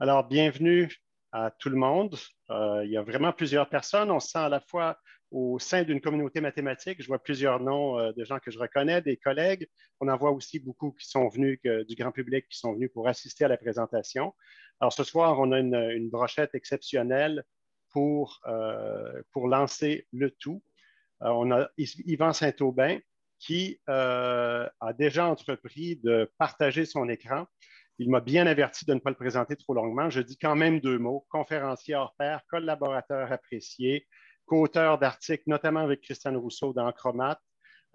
Alors, bienvenue à tout le monde. Il y a vraiment plusieurs personnes. On se sent à la fois au sein d'une communauté mathématique. Je vois plusieurs noms de gens que je reconnais, des collègues. On en voit aussi beaucoup qui sont venus, du grand public, qui sont venus pour assister à la présentation. Alors, ce soir, on a une brochette exceptionnelle pour lancer le tout. On a Yvan Saint-Aubin qui a déjà entrepris de partager son écran. Il m'a bien averti de ne pas le présenter trop longuement. Je dis quand même deux mots: conférencier hors pair, collaborateur apprécié, co-auteur d'articles, notamment avec Christiane Rousseau dans Chromate.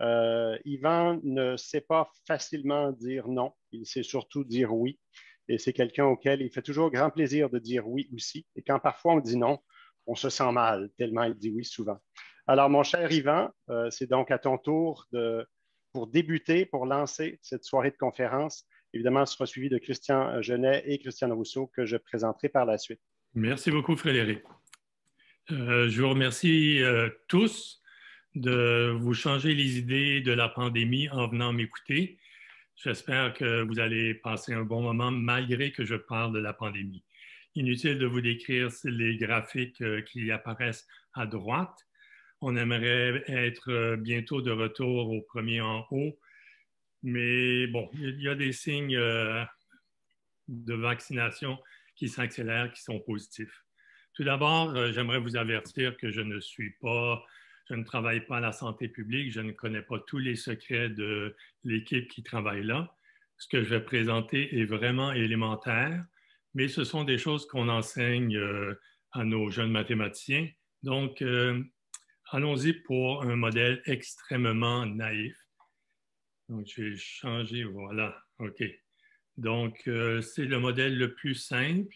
Yvan ne sait pas facilement dire non, il sait surtout dire oui. Et c'est quelqu'un auquel il fait toujours grand plaisir de dire oui aussi. Et quand parfois on dit non, on se sent mal, tellement il dit oui souvent. Alors, mon cher Yvan, c'est donc à ton tour pour débuter, pour lancer cette soirée de conférence. Évidemment, ce sera suivi de Christian Genet et Christiane Rousseau que je présenterai par la suite. Merci beaucoup, Frédéric. Je vous remercie tous de vous changer les idées de la pandémie en venant m'écouter. J'espère que vous allez passer un bon moment malgré que je parle de la pandémie. Inutile de vous décrire les graphiques qui apparaissent à droite. On aimerait être bientôt de retour au premier en haut, mais bon, il y a des signes de vaccination qui s'accélèrent, qui sont positifs. Tout d'abord, j'aimerais vous avertir que je ne travaille pas à la santé publique, je ne connais pas tous les secrets de l'équipe qui travaille là. Ce que je vais présenter est vraiment élémentaire, mais ce sont des choses qu'on enseigne à nos jeunes mathématiciens. Donc, allons-y pour un modèle extrêmement naïf. Donc, je vais changer, voilà, OK. Donc, c'est le modèle le plus simple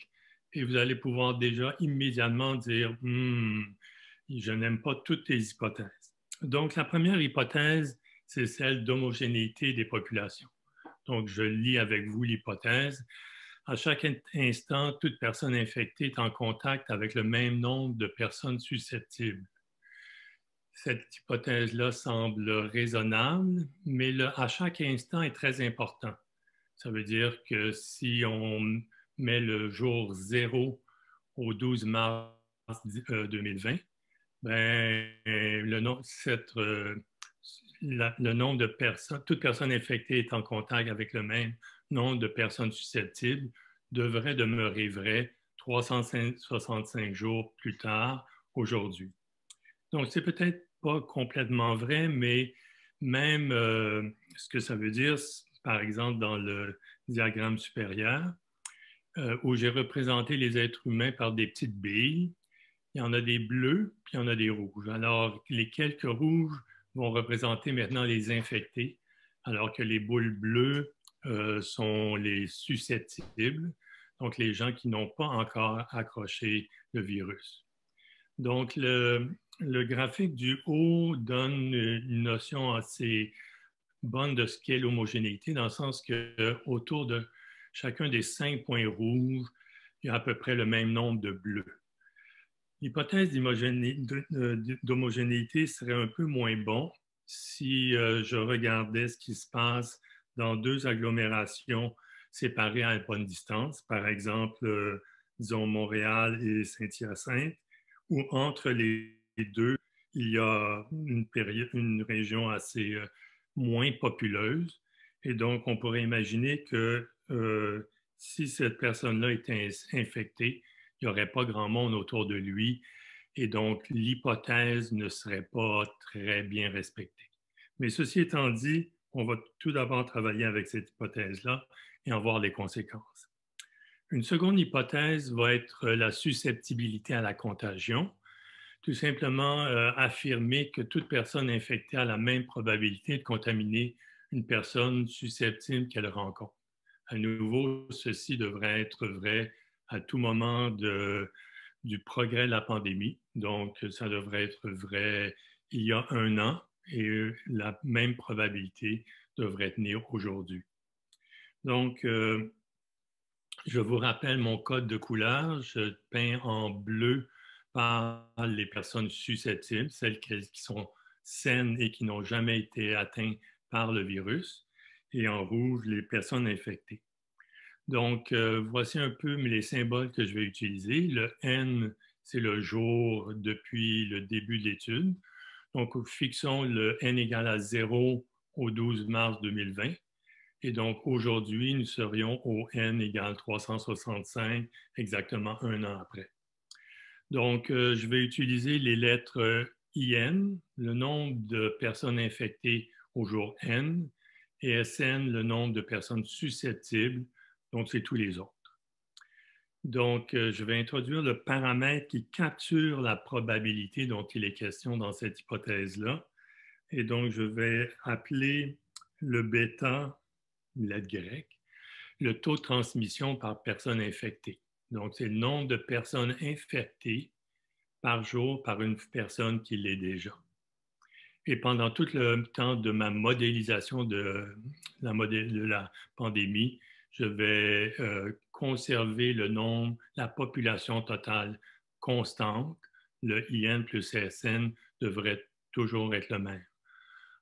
et vous allez pouvoir déjà immédiatement dire, je n'aime pas toutes les hypothèses. Donc, la première hypothèse, c'est celle d'homogénéité des populations. Donc, je lis avec vous l'hypothèse. À chaque instant, toute personne infectée est en contact avec le même nombre de personnes susceptibles. Cette hypothèse-là semble raisonnable, mais à chaque instant est très important. Ça veut dire que si on met le jour 0 au 12 mars 2020, ben, le nombre de personnes, toute personne infectée est en contact avec le même nombre de personnes susceptibles, devrait demeurer vrai 365 jours plus tard aujourd'hui. Donc, c'est peut-être pas complètement vrai, mais même ce que ça veut dire, par exemple, dans le diagramme supérieur, où j'ai représenté les êtres humains par des petites billes, il y en a des bleus, puis il y en a des rouges. Alors, les quelques rouges vont représenter maintenant les infectés, alors que les boules bleues sont les susceptibles, donc les gens qui n'ont pas encore accroché le virus. Donc, le graphique du haut donne une notion assez bonne de ce qu'est l'homogénéité, dans le sens que autour de chacun des 5 points rouges, il y a à peu près le même nombre de bleus. L'hypothèse d'homogénéité serait un peu moins bon si je regardais ce qui se passe dans deux agglomérations séparées à une bonne distance, par exemple, disons Montréal et Saint-Hyacinthe, où entre les deux, il y a une région assez moins populeuse. Et donc, on pourrait imaginer que si cette personne-là était infectée, il n'y aurait pas grand monde autour de lui et donc l'hypothèse ne serait pas très bien respectée. Mais ceci étant dit, on va tout d'abord travailler avec cette hypothèse-là et en voir les conséquences. Une seconde hypothèse va être la susceptibilité à la contagion. Tout simplement affirmer que toute personne infectée a la même probabilité de contaminer une personne susceptible qu'elle rencontre. À nouveau, ceci devrait être vrai à tout moment du progrès de la pandémie. Donc, ça devrait être vrai il y a un an et la même probabilité devrait tenir aujourd'hui. Donc, je vous rappelle mon code de couleur. Je peins en bleu par les personnes susceptibles, celles qui sont saines et qui n'ont jamais été atteintes par le virus, et en rouge, les personnes infectées. Donc, voici un peu les symboles que je vais utiliser. Le N, c'est le jour depuis le début de l'étude. Donc, fixons le N égale à 0 au 12 mars 2020. Et donc, aujourd'hui, nous serions au N égale 365, exactement un an après. Donc, je vais utiliser les lettres IN, le nombre de personnes infectées au jour N, et SN, le nombre de personnes susceptibles, donc c'est tous les autres. Donc, je vais introduire le paramètre qui capture la probabilité dont il est question dans cette hypothèse-là. Et donc, je vais appeler le bêta, lettre grecque, le taux de transmission par personne infectée. Donc, c'est le nombre de personnes infectées par jour par une personne qui l'est déjà. Et pendant tout le temps de ma modélisation de la pandémie, je vais conserver le nombre, la population totale constante. Le IN plus SN devrait toujours être le même.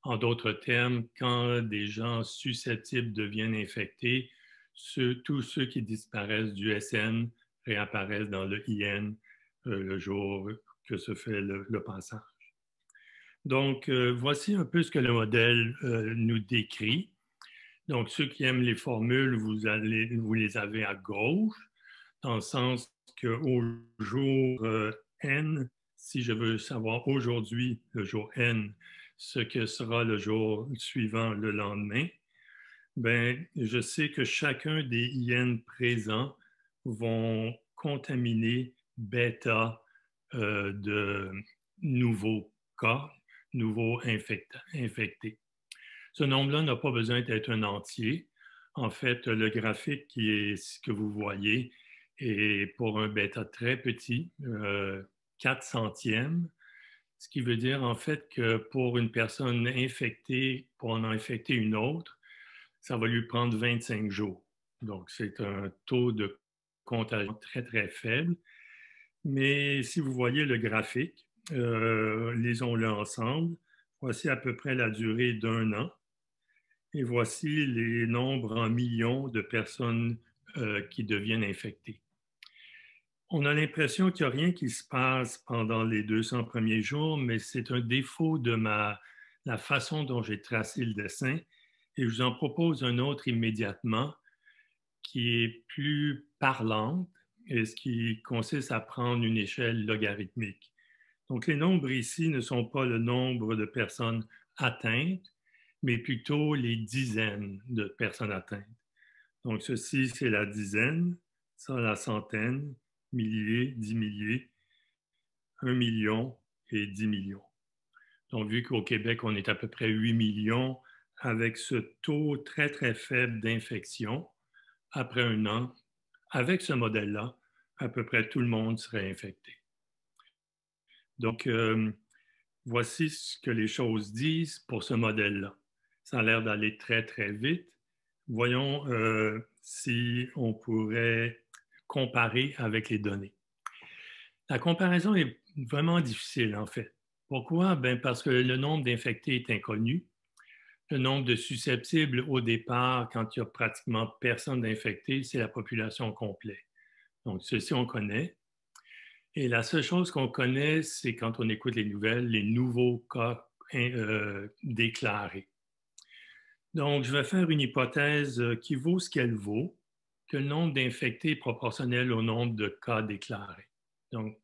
En d'autres termes, quand des gens susceptibles deviennent infectés, tous ceux qui disparaissent du SN réapparaissent dans le IN le jour que se fait le passage. Donc, voici un peu ce que le modèle nous décrit. Donc, ceux qui aiment les formules, vous les avez à gauche, dans le sens qu'au jour N, si je veux savoir aujourd'hui, le jour N, ce que sera le jour suivant, le lendemain, ben, je sais que chacun des IN présents vont contaminer bêta de nouveaux cas, nouveaux infectés. Ce nombre-là n'a pas besoin d'être un entier. En fait, le graphique qui est ce que vous voyez est pour un bêta très petit, 4 centièmes, ce qui veut dire en fait que pour une personne infectée, pour en infecter une autre, ça va lui prendre 25 jours. Donc, c'est un taux de contagion très, très faible. Mais si vous voyez le graphique, lisons-le ensemble. Voici à peu près la durée d'un an. Et voici les nombres en millions de personnes qui deviennent infectées. On a l'impression qu'il n'y a rien qui se passe pendant les 200 premiers jours, mais c'est un défaut de la façon dont j'ai tracé le dessin. Et je vous en propose un autre immédiatement qui est plus parlante et ce qui consiste à prendre une échelle logarithmique. Donc, les nombres ici ne sont pas le nombre de personnes atteintes, mais plutôt les dizaines de personnes atteintes. Donc, ceci, c'est la dizaine, ça, la centaine, milliers, 10 milliers, 1 million et 10 millions. Donc, vu qu'au Québec, on est à peu près 8 millions, avec ce taux très, très faible d'infection, après un an, avec ce modèle-là, à peu près tout le monde serait infecté. Donc, voici ce que les choses disent pour ce modèle-là. Ça a l'air d'aller très, très vite. Voyons si on pourrait comparer avec les données. La comparaison est vraiment difficile, en fait. Pourquoi? Ben parce que le nombre d'infectés est inconnu. Le nombre de susceptibles au départ, quand il n'y a pratiquement personne d'infecté, c'est la population complète. Donc, ceci, on connaît. Et la seule chose qu'on connaît, c'est quand on écoute les nouvelles, les nouveaux cas déclarés. Donc, je vais faire une hypothèse qui vaut ce qu'elle vaut, que le nombre d'infectés est proportionnel au nombre de cas déclarés. Donc,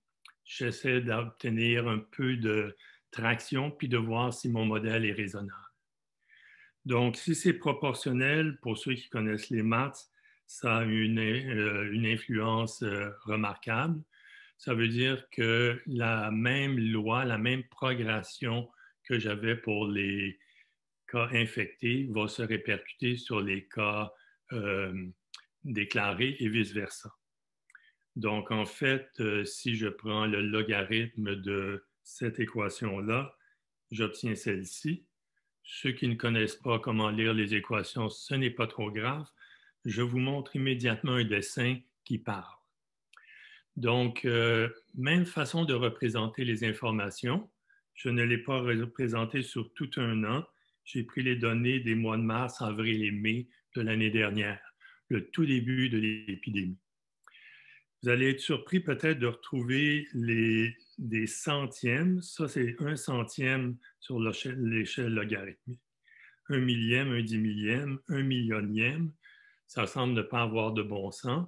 j'essaie d'obtenir un peu de traction puis de voir si mon modèle est raisonnable. Donc, si c'est proportionnel, pour ceux qui connaissent les maths, ça a une influence remarquable. Ça veut dire que la même loi, la même progression que j'avais pour les cas infectés va se répercuter sur les cas déclarés et vice-versa. Donc, en fait, si je prends le logarithme de cette équation-là, j'obtiens celle-ci. Ceux qui ne connaissent pas comment lire les équations, ce n'est pas trop grave. Je vous montre immédiatement un dessin qui parle. Donc, même façon de représenter les informations. Je ne l'ai pas représenté sur tout un an. J'ai pris les données des mois de mars, avril et mai de l'année dernière. le tout début de l'épidémie. Vous allez être surpris peut-être de retrouver des centièmes. Ça, c'est 1 centième sur l'échelle logarithmique. 1 millième, 1 10 millième, 1 millionième. Ça semble ne pas avoir de bon sens.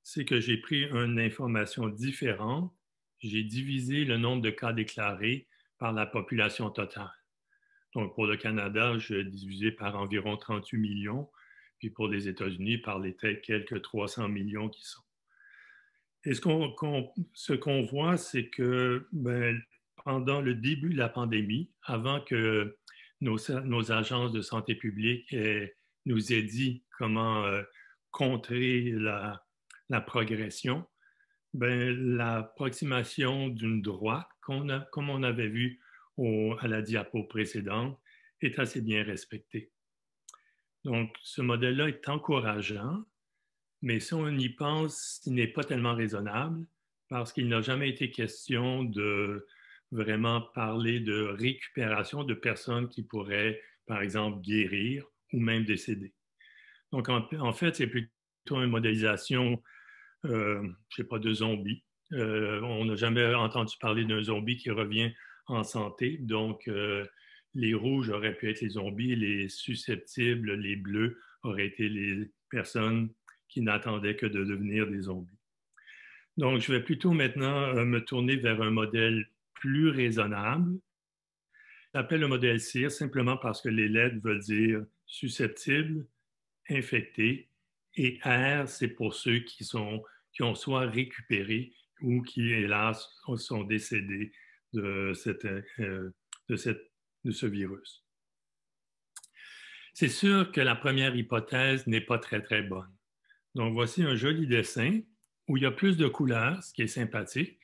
C'est que j'ai pris une information différente. J'ai divisé le nombre de cas déclarés par la population totale. Donc, pour le Canada, je divisé par environ 38 millions, puis pour les États-Unis, par les quelques 300 millions qui sont. Et ce qu'on voit, c'est que pendant le début de la pandémie, avant que nos agences de santé publique nous aient dit comment contrer la progression, l'approximation d'une droite, comme on avait vu à la diapo précédente, est assez bien respectée. Donc, ce modèle-là est encourageant, mais si on y pense, il n'est pas tellement raisonnable parce qu'il n'a jamais été question de vraiment parler de récupération de personnes qui pourraient, par exemple, guérir ou même décéder. Donc, en fait, c'est plutôt une modélisation, je ne sais pas, de zombies. On n'a jamais entendu parler d'un zombie qui revient en santé. Donc, les rouges auraient pu être les zombies, les susceptibles, les bleus auraient été les personnes qui n'attendaient que de devenir des zombies. Donc, je vais plutôt maintenant me tourner vers un modèle plus raisonnable. J'appelle le modèle CIR simplement parce que les lettres veulent dire susceptible, infecté, et R, c'est pour ceux qui ont soit récupéré ou qui, hélas, sont décédés de ce virus. C'est sûr que la première hypothèse n'est pas très, très bonne. Donc, voici un joli dessin où il y a plus de couleurs, ce qui est sympathique.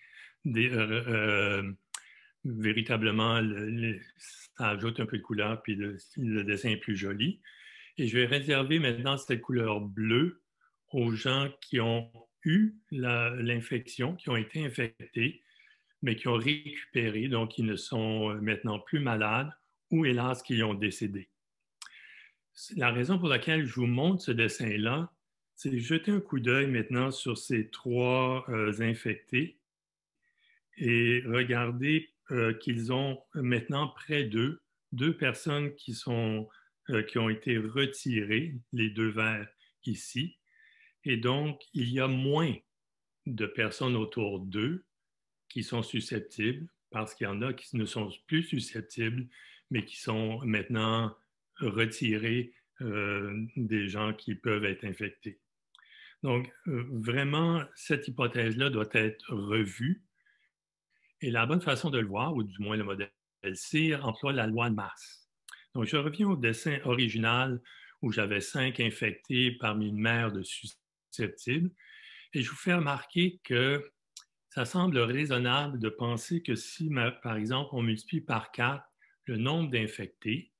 Véritablement, ça ajoute un peu de couleur, puis le dessin est plus joli. Et je vais réserver maintenant cette couleur bleue aux gens qui ont eu l'infection, qui ont été infectés, mais qui ont récupéré, donc qui ne sont maintenant plus malades ou, hélas, qui ont décédé. La raison pour laquelle je vous montre ce dessin-là, c'est jeter un coup d'œil maintenant sur ces trois infectés et regarder qu'ils ont maintenant près d'eux deux personnes qui ont été retirées, les deux verts ici. Et donc, il y a moins de personnes autour d'eux qui sont susceptibles, parce qu'il y en a qui ne sont plus susceptibles, mais qui sont maintenant retirés des gens qui peuvent être infectés. Donc, vraiment, cette hypothèse-là doit être revue. Et la bonne façon de le voir, ou du moins le modèle C, emploie la loi de masse. Donc, je reviens au dessin original où j'avais 5 infectés parmi une mer de susceptibles. Et je vous fais remarquer que ça semble raisonnable de penser que si, par exemple, on multiplie par 4 le nombre d'infectés,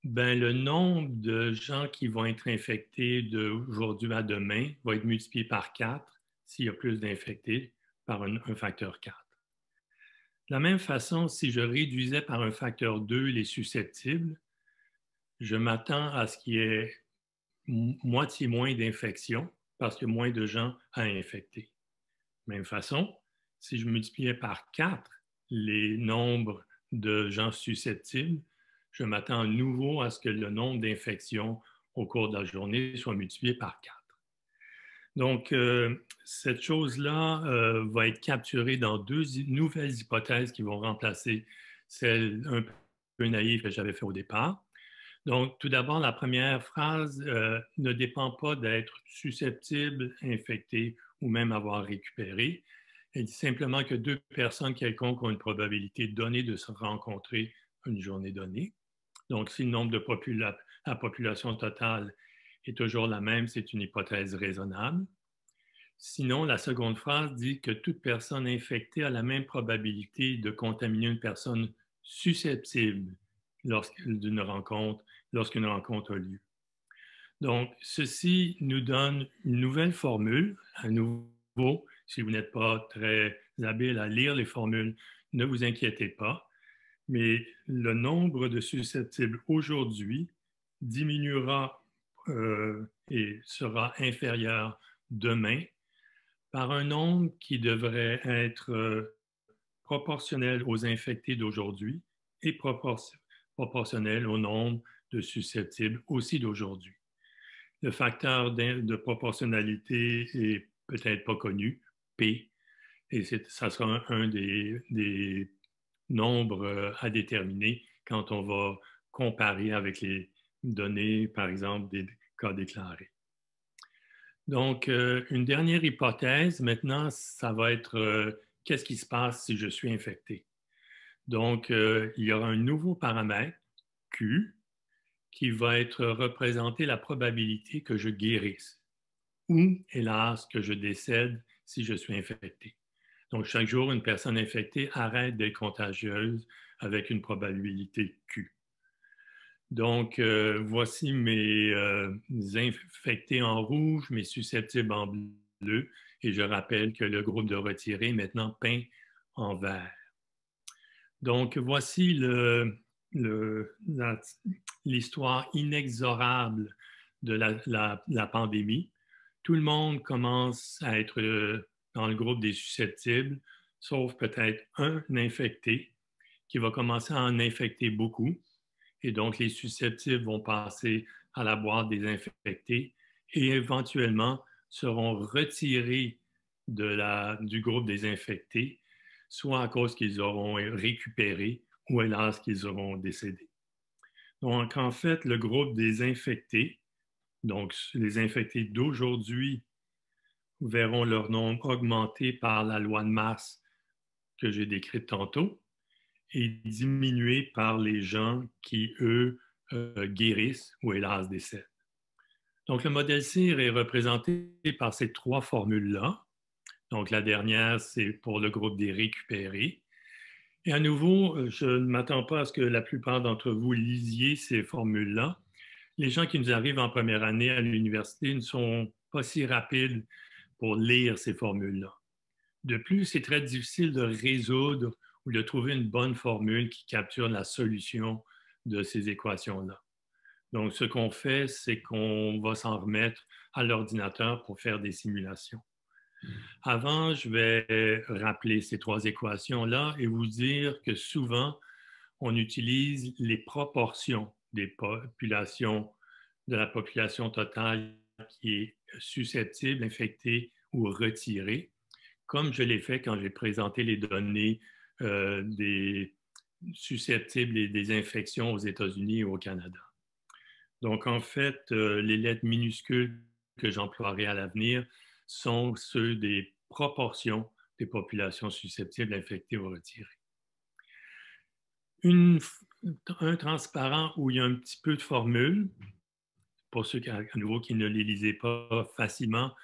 le nombre de gens qui vont être infectés d'aujourd'hui à demain va être multiplié par 4 s'il y a plus d'infectés par un facteur 4. De la même façon, si je réduisais par un facteur 2 les susceptibles, je m'attends à ce qu'il y ait moitié moins d'infections parce qu'il y a moins de gens à infecter. De même façon, si je multipliais par 4 les nombres de gens susceptibles, je m'attends à nouveau à ce que le nombre d'infections au cours de la journée soit multiplié par 4. Donc, cette chose-là va être capturée dans deux nouvelles hypothèses qui vont remplacer celle un peu naïve que j'avais fait au départ. Donc, tout d'abord, la première phrase ne dépend pas d'être susceptible, infecté ou même avoir récupéré. Elle dit simplement que deux personnes quelconques ont une probabilité donnée de se rencontrer une journée donnée. Donc, si le nombre de la population totale est toujours la même, c'est une hypothèse raisonnable. Sinon, la seconde phrase dit que toute personne infectée a la même probabilité de contaminer une personne susceptible lorsqu'une rencontre a lieu. Donc, ceci nous donne une nouvelle formule. À nouveau, si vous n'êtes pas très habile à lire les formules, ne vous inquiétez pas. Mais le nombre de susceptibles aujourd'hui diminuera et sera inférieur demain par un nombre qui devrait être proportionnel aux infectés d'aujourd'hui et proportionnel au nombre de susceptibles aussi d'aujourd'hui. Le facteur de proportionnalité est peut-être pas connu, P, et ça sera un des nombres à déterminer quand on va comparer avec les données, par exemple, des cas déclarés. Donc, une dernière hypothèse, maintenant, ça va être qu'est-ce qui se passe si je suis infecté? Donc, il y aura un nouveau paramètre, Q, qui va être représenté la probabilité que je guérisse ou, hélas, que je décède si je suis infecté. Donc, chaque jour, une personne infectée arrête d'être contagieuse avec une probabilité Q. Donc, voici mes infectés en rouge, mes susceptibles en bleu, et je rappelle que le groupe de retirés est maintenant peint en vert. Donc, voici l'histoire inexorable de la pandémie. Tout le monde commence à être dans le groupe des susceptibles, sauf peut-être un infecté qui va commencer à en infecter beaucoup. Et donc, les susceptibles vont passer à la boîte des infectés et éventuellement seront retirés du groupe des infectés, soit à cause qu'ils auront récupéré ou hélas qu'ils auront décédé. Donc, en fait, le groupe des infectés, donc les infectés d'aujourd'hui, verront leur nombre augmenter par la loi de masse que j'ai décrite tantôt et diminuer par les gens qui, eux, guérissent ou hélas décèdent. Donc, le modèle CIR est représenté par ces trois formules-là. Donc, la dernière, c'est pour le groupe des récupérés. Et à nouveau, je ne m'attends pas à ce que la plupart d'entre vous lisiez ces formules-là. Les gens qui nous arrivent en première année à l'université ne sont pas si rapides pour lire ces formules-là. De plus, c'est très difficile de résoudre ou de trouver une bonne formule qui capture la solution de ces équations-là. Donc, ce qu'on fait, c'est qu'on va s'en remettre à l'ordinateur pour faire des simulations. Avant, je vais rappeler ces trois équations-là et vous dire que souvent, on utilise les proportions des populations, de la population totale qui est susceptible, infectée ou retirée, comme je l'ai fait quand j'ai présenté les données des susceptibles et des infections aux États-Unis et au Canada. Donc, en fait, les lettres minuscules que j'emploierai à l'avenir sont ceux des proportions des populations susceptibles, infectées ou retirées. Un transparent où il y a un petit peu de formules, pour ceux à nouveau qui ne les lisaient pas facilement,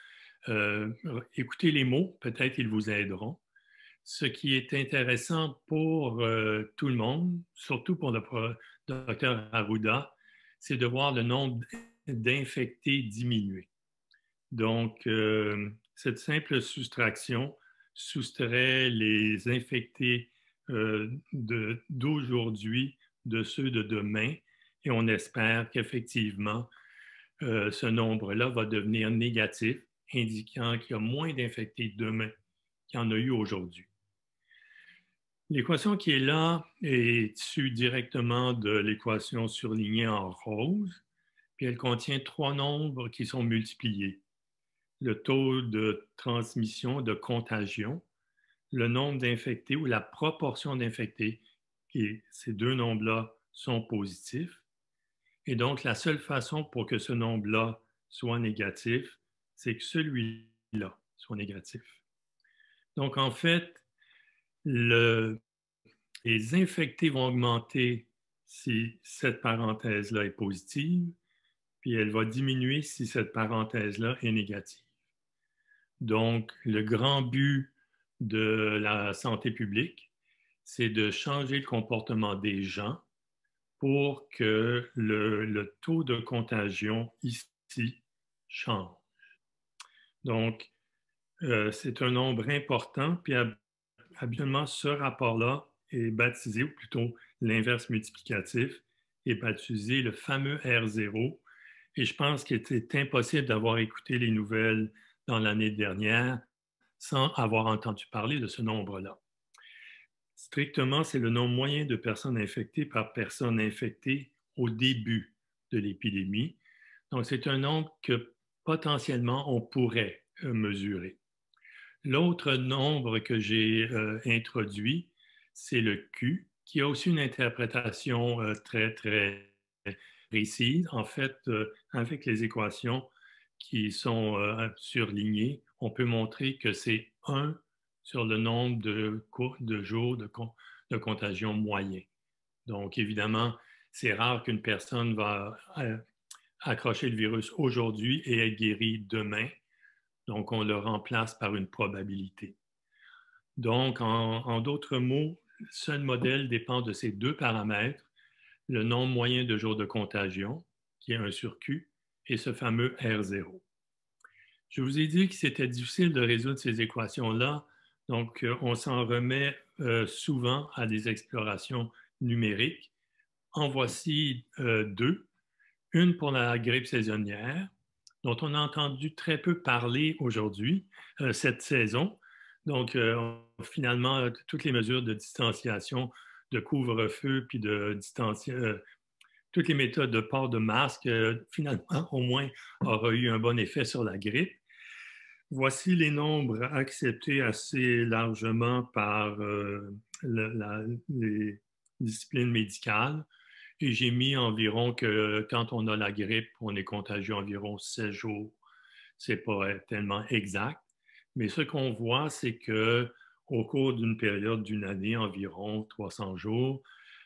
écoutez les mots, peut-être ils vous aideront. Ce qui est intéressant pour tout le monde, surtout pour le docteur Arruda, c'est de voir le nombre d'infectés diminuer. Donc, cette simple soustraction soustrait les infectés d'aujourd'hui de ceux de demain et on espère qu'effectivement, ce nombre-là va devenir négatif, indiquant qu'il y a moins d'infectés demain qu'il y en a eu aujourd'hui. L'équation qui est là est issue directement de l'équation surlignée en rose, puis elle contient trois nombres qui sont multipliés. Le taux de transmission, de contagion, le nombre d'infectés ou la proportion d'infectés, et ces deux nombres-là sont positifs. Et donc, la seule façon pour que ce nombre-là soit négatif, c'est que celui-là soit négatif. Donc, en fait, les infectés vont augmenter si cette parenthèse-là est positive, puis elle va diminuer si cette parenthèse-là est négative. Donc, le grand but de la santé publique, c'est de changer le comportement des gens pour que le taux de contagion ici change. Donc, c'est un nombre important, puis habituellement, ce rapport-là est baptisé, ou plutôt l'inverse multiplicatif, est baptisé le fameux R0, Et je pense qu'il était impossible d'avoir écouté les nouvelles dans l'année dernière sans avoir entendu parler de ce nombre-là. Strictement, c'est le nombre moyen de personnes infectées par personne infectée au début de l'épidémie. Donc, c'est un nombre que potentiellement on pourrait mesurer. L'autre nombre que j'ai introduit, c'est le Q, qui a aussi une interprétation très, très précise. En fait, avec les équations qui sont surlignées, on peut montrer que c'est 1 sur le nombre de jours de contagion moyen. Donc, évidemment, c'est rare qu'une personne va accrocher le virus aujourd'hui et être guérie demain. Donc, on le remplace par une probabilité. Donc, en d'autres mots, seul modèle dépend de ces deux paramètres, le nombre moyen de jours de contagion, qui est 1 sur Q, et ce fameux R0. Je vous ai dit que c'était difficile de résoudre ces équations-là, donc on s'en remet souvent à des explorations numériques. En voici deux. Une pour la grippe saisonnière, dont on a entendu très peu parler aujourd'hui, cette saison. Donc, finalement, toutes les mesures de distanciation, de couvre-feu, puis toutes les méthodes de port de masque, finalement, au moins, aura eu un bon effet sur la grippe. Voici les nombres acceptés assez largement par les disciplines médicales. Et j'ai mis environ que quand on a la grippe, on est contagieux environ 16 jours. C'est pas tellement exact. Mais ce qu'on voit, c'est que au cours d'une période d'une année, environ 300 jours,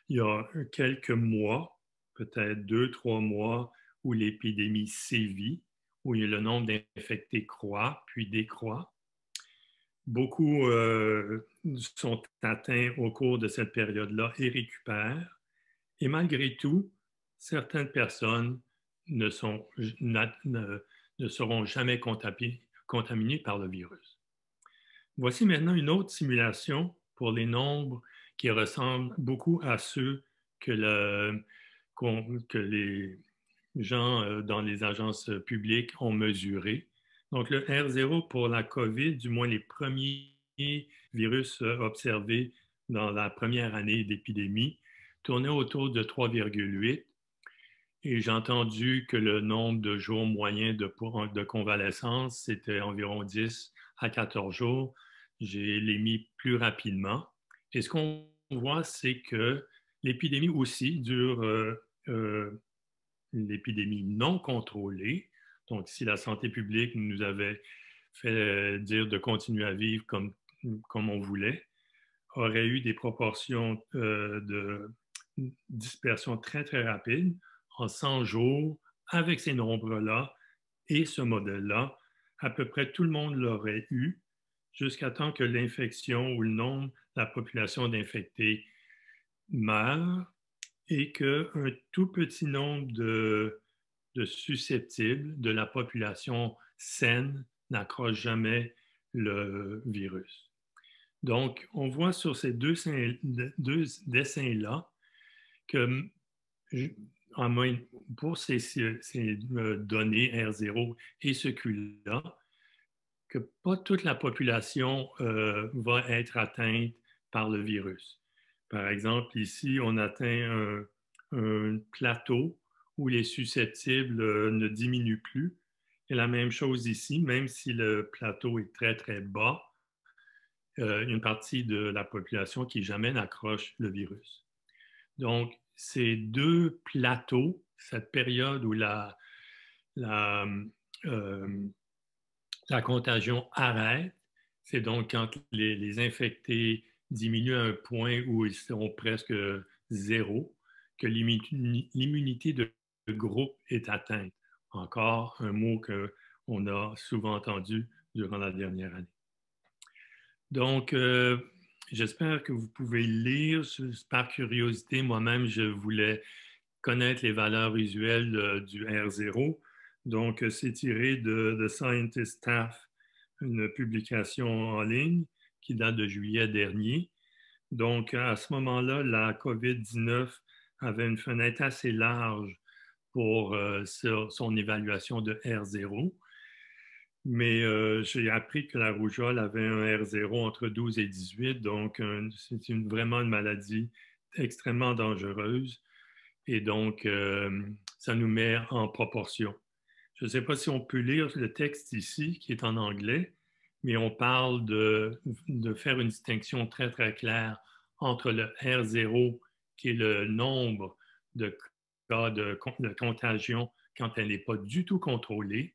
il y a quelques mois, peut-être 2, 3 mois, où l'épidémie sévit, où le nombre d'infectés croît, puis décroît. Beaucoup sont atteints au cours de cette période-là et récupèrent. Et malgré tout, certaines personnes ne seront jamais contaminées par le virus. Voici maintenant une autre simulation pour les nombres qui ressemblent beaucoup à ceux que les gens dans les agences publiques ont mesurés. Donc, le R0 pour la COVID, du moins les premiers virus observés dans la première année d'épidémie, tournait autour de 3,8. Et j'ai entendu que le nombre de jours moyens de convalescence, c'était environ 10 à 14 jours. J'ai les mis plus rapidement. Et ce qu'on voit, c'est que l'épidémie aussi dure, l'épidémie non contrôlée. Donc, si la santé publique nous avait fait dire de continuer à vivre comme on voulait, aurait eu des proportions de dispersion très, très rapide en 100 jours avec ces nombres-là et ce modèle-là. À peu près tout le monde l'aurait eu jusqu'à temps que l'infection ou le nombre, la population d'infectés meure et qu'un tout petit nombre de susceptibles de la population saine n'accroche jamais le virus. Donc, on voit sur ces deux dessins-là que pour ces données R0 et ce Q-là, que pas toute la population va être atteinte par le virus. Par exemple, ici, on atteint un plateau où les susceptibles ne diminuent plus. Et la même chose ici, même si le plateau est très, très bas, une partie de la population qui jamais n'accroche le virus. Donc, ces deux plateaux, cette période où euh, la contagion arrête, c'est donc quand les infectés diminuent à un point où ils sont presque zéro, que l'immunité de groupe est atteinte. Encore un mot qu'on a souvent entendu durant la dernière année. Donc, j'espère que vous pouvez lire par curiosité. Moi-même, je voulais connaître les valeurs usuelles du R0. Donc, c'est tiré de The Scientist Staff, une publication en ligne qui date de juillet dernier. Donc, à ce moment-là, la COVID-19 avait une fenêtre assez large pour son évaluation de R0. Mais j'ai appris que la rougeole avait un R0 entre 12 et 18, donc c'est vraiment une maladie extrêmement dangereuse. Et donc, ça nous met en proportion. Je ne sais pas si on peut lire le texte ici, qui est en anglais, mais on parle de faire une distinction très, très claire entre le R0, qui est le nombre de cas de contagion quand elle n'est pas du tout contrôlée,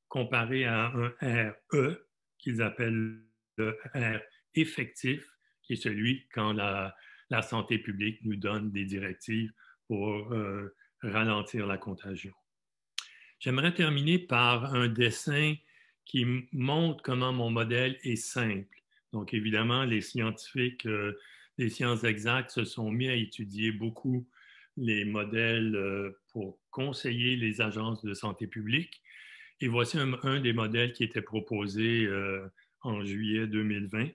comparé à un RE, qu'ils appellent le R effectif, qui est celui quand la santé publique nous donne des directives pour ralentir la contagion. J'aimerais terminer par un dessin qui montre comment mon modèle est simple. Donc, évidemment, les scientifiques des sciences exactes se sont mis à étudier beaucoup les modèles pour conseiller les agences de santé publique. Et voici un des modèles qui était proposé en juillet 2020.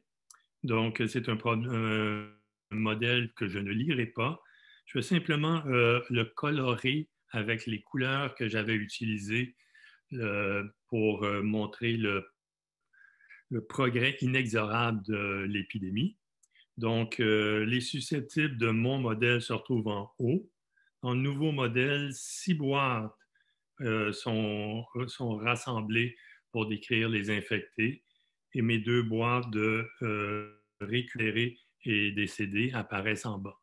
Donc, c'est un modèle que je ne lirai pas. Je vais simplement le colorer avec les couleurs que j'avais utilisées pour montrer le progrès inexorable de l'épidémie. Donc, les susceptibles de mon modèle se retrouvent en haut. Dans le nouveau modèle, 6 boîtes sont rassemblées pour décrire les infectés et mes 2 boîtes de récupérés et décédés apparaissent en bas.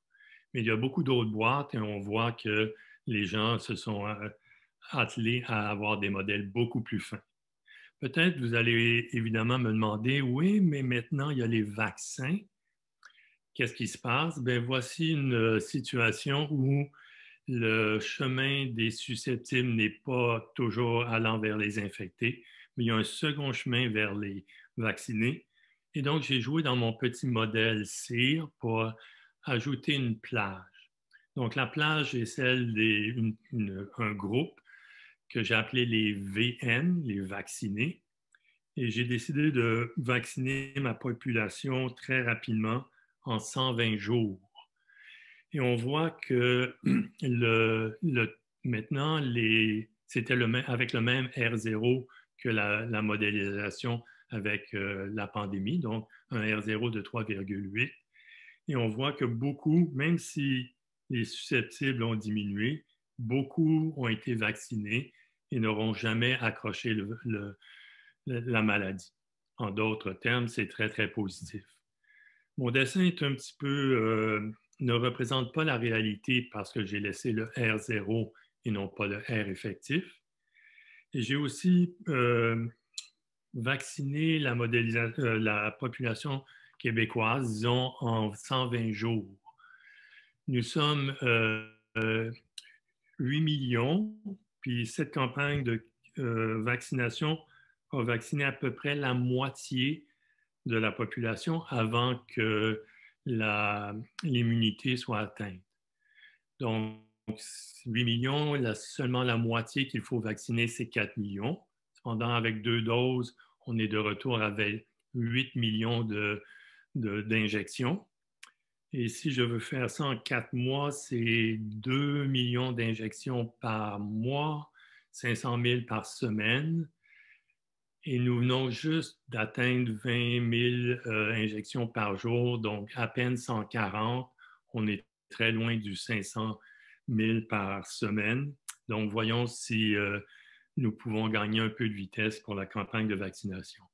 Mais il y a beaucoup d'autres boîtes et on voit que les gens se sont attelés à avoir des modèles beaucoup plus fins. Peut-être vous allez évidemment me demander, oui, mais maintenant il y a les vaccins. Qu'est-ce qui se passe? Bien, voici une situation où le chemin des susceptibles n'est pas toujours allant vers les infectés, mais il y a un second chemin vers les vaccinés. Et donc, j'ai joué dans mon petit modèle CIR pour ajouter une plage. Donc, la plage est celle d'un groupe que j'ai appelé les VN, les vaccinés. Et j'ai décidé de vacciner ma population très rapidement en 120 jours. Et on voit que maintenant, c'était avec le même R0 que la modélisation avec la pandémie, donc un R0 de 3,8. Et on voit que beaucoup, même si les susceptibles ont diminué, beaucoup ont été vaccinés et n'auront jamais accroché la maladie. En d'autres termes, c'est très, très positif. Mon dessin est un petit peu, ne représente pas la réalité parce que j'ai laissé le R0 et non pas le R effectif. Et j'ai aussi vacciné la population québécoise, disons, en 120 jours. Nous sommes 8 millions, puis cette campagne de vaccination a vacciné à peu près la moitié de la population avant que l'immunité soit atteinte. Donc, 8 millions, seulement la moitié qu'il faut vacciner, c'est 4 millions. Cependant, avec 2 doses, on est de retour avec 8 millions d'injections. Et si je veux faire ça en 4 mois, c'est 2 millions d'injections par mois, 500 000 par semaine. Et nous venons juste d'atteindre 20 000 injections par jour, donc à peine 140. On est très loin du 500 000 par semaine. Donc, voyons si nous pouvons gagner un peu de vitesse pour la campagne de vaccination.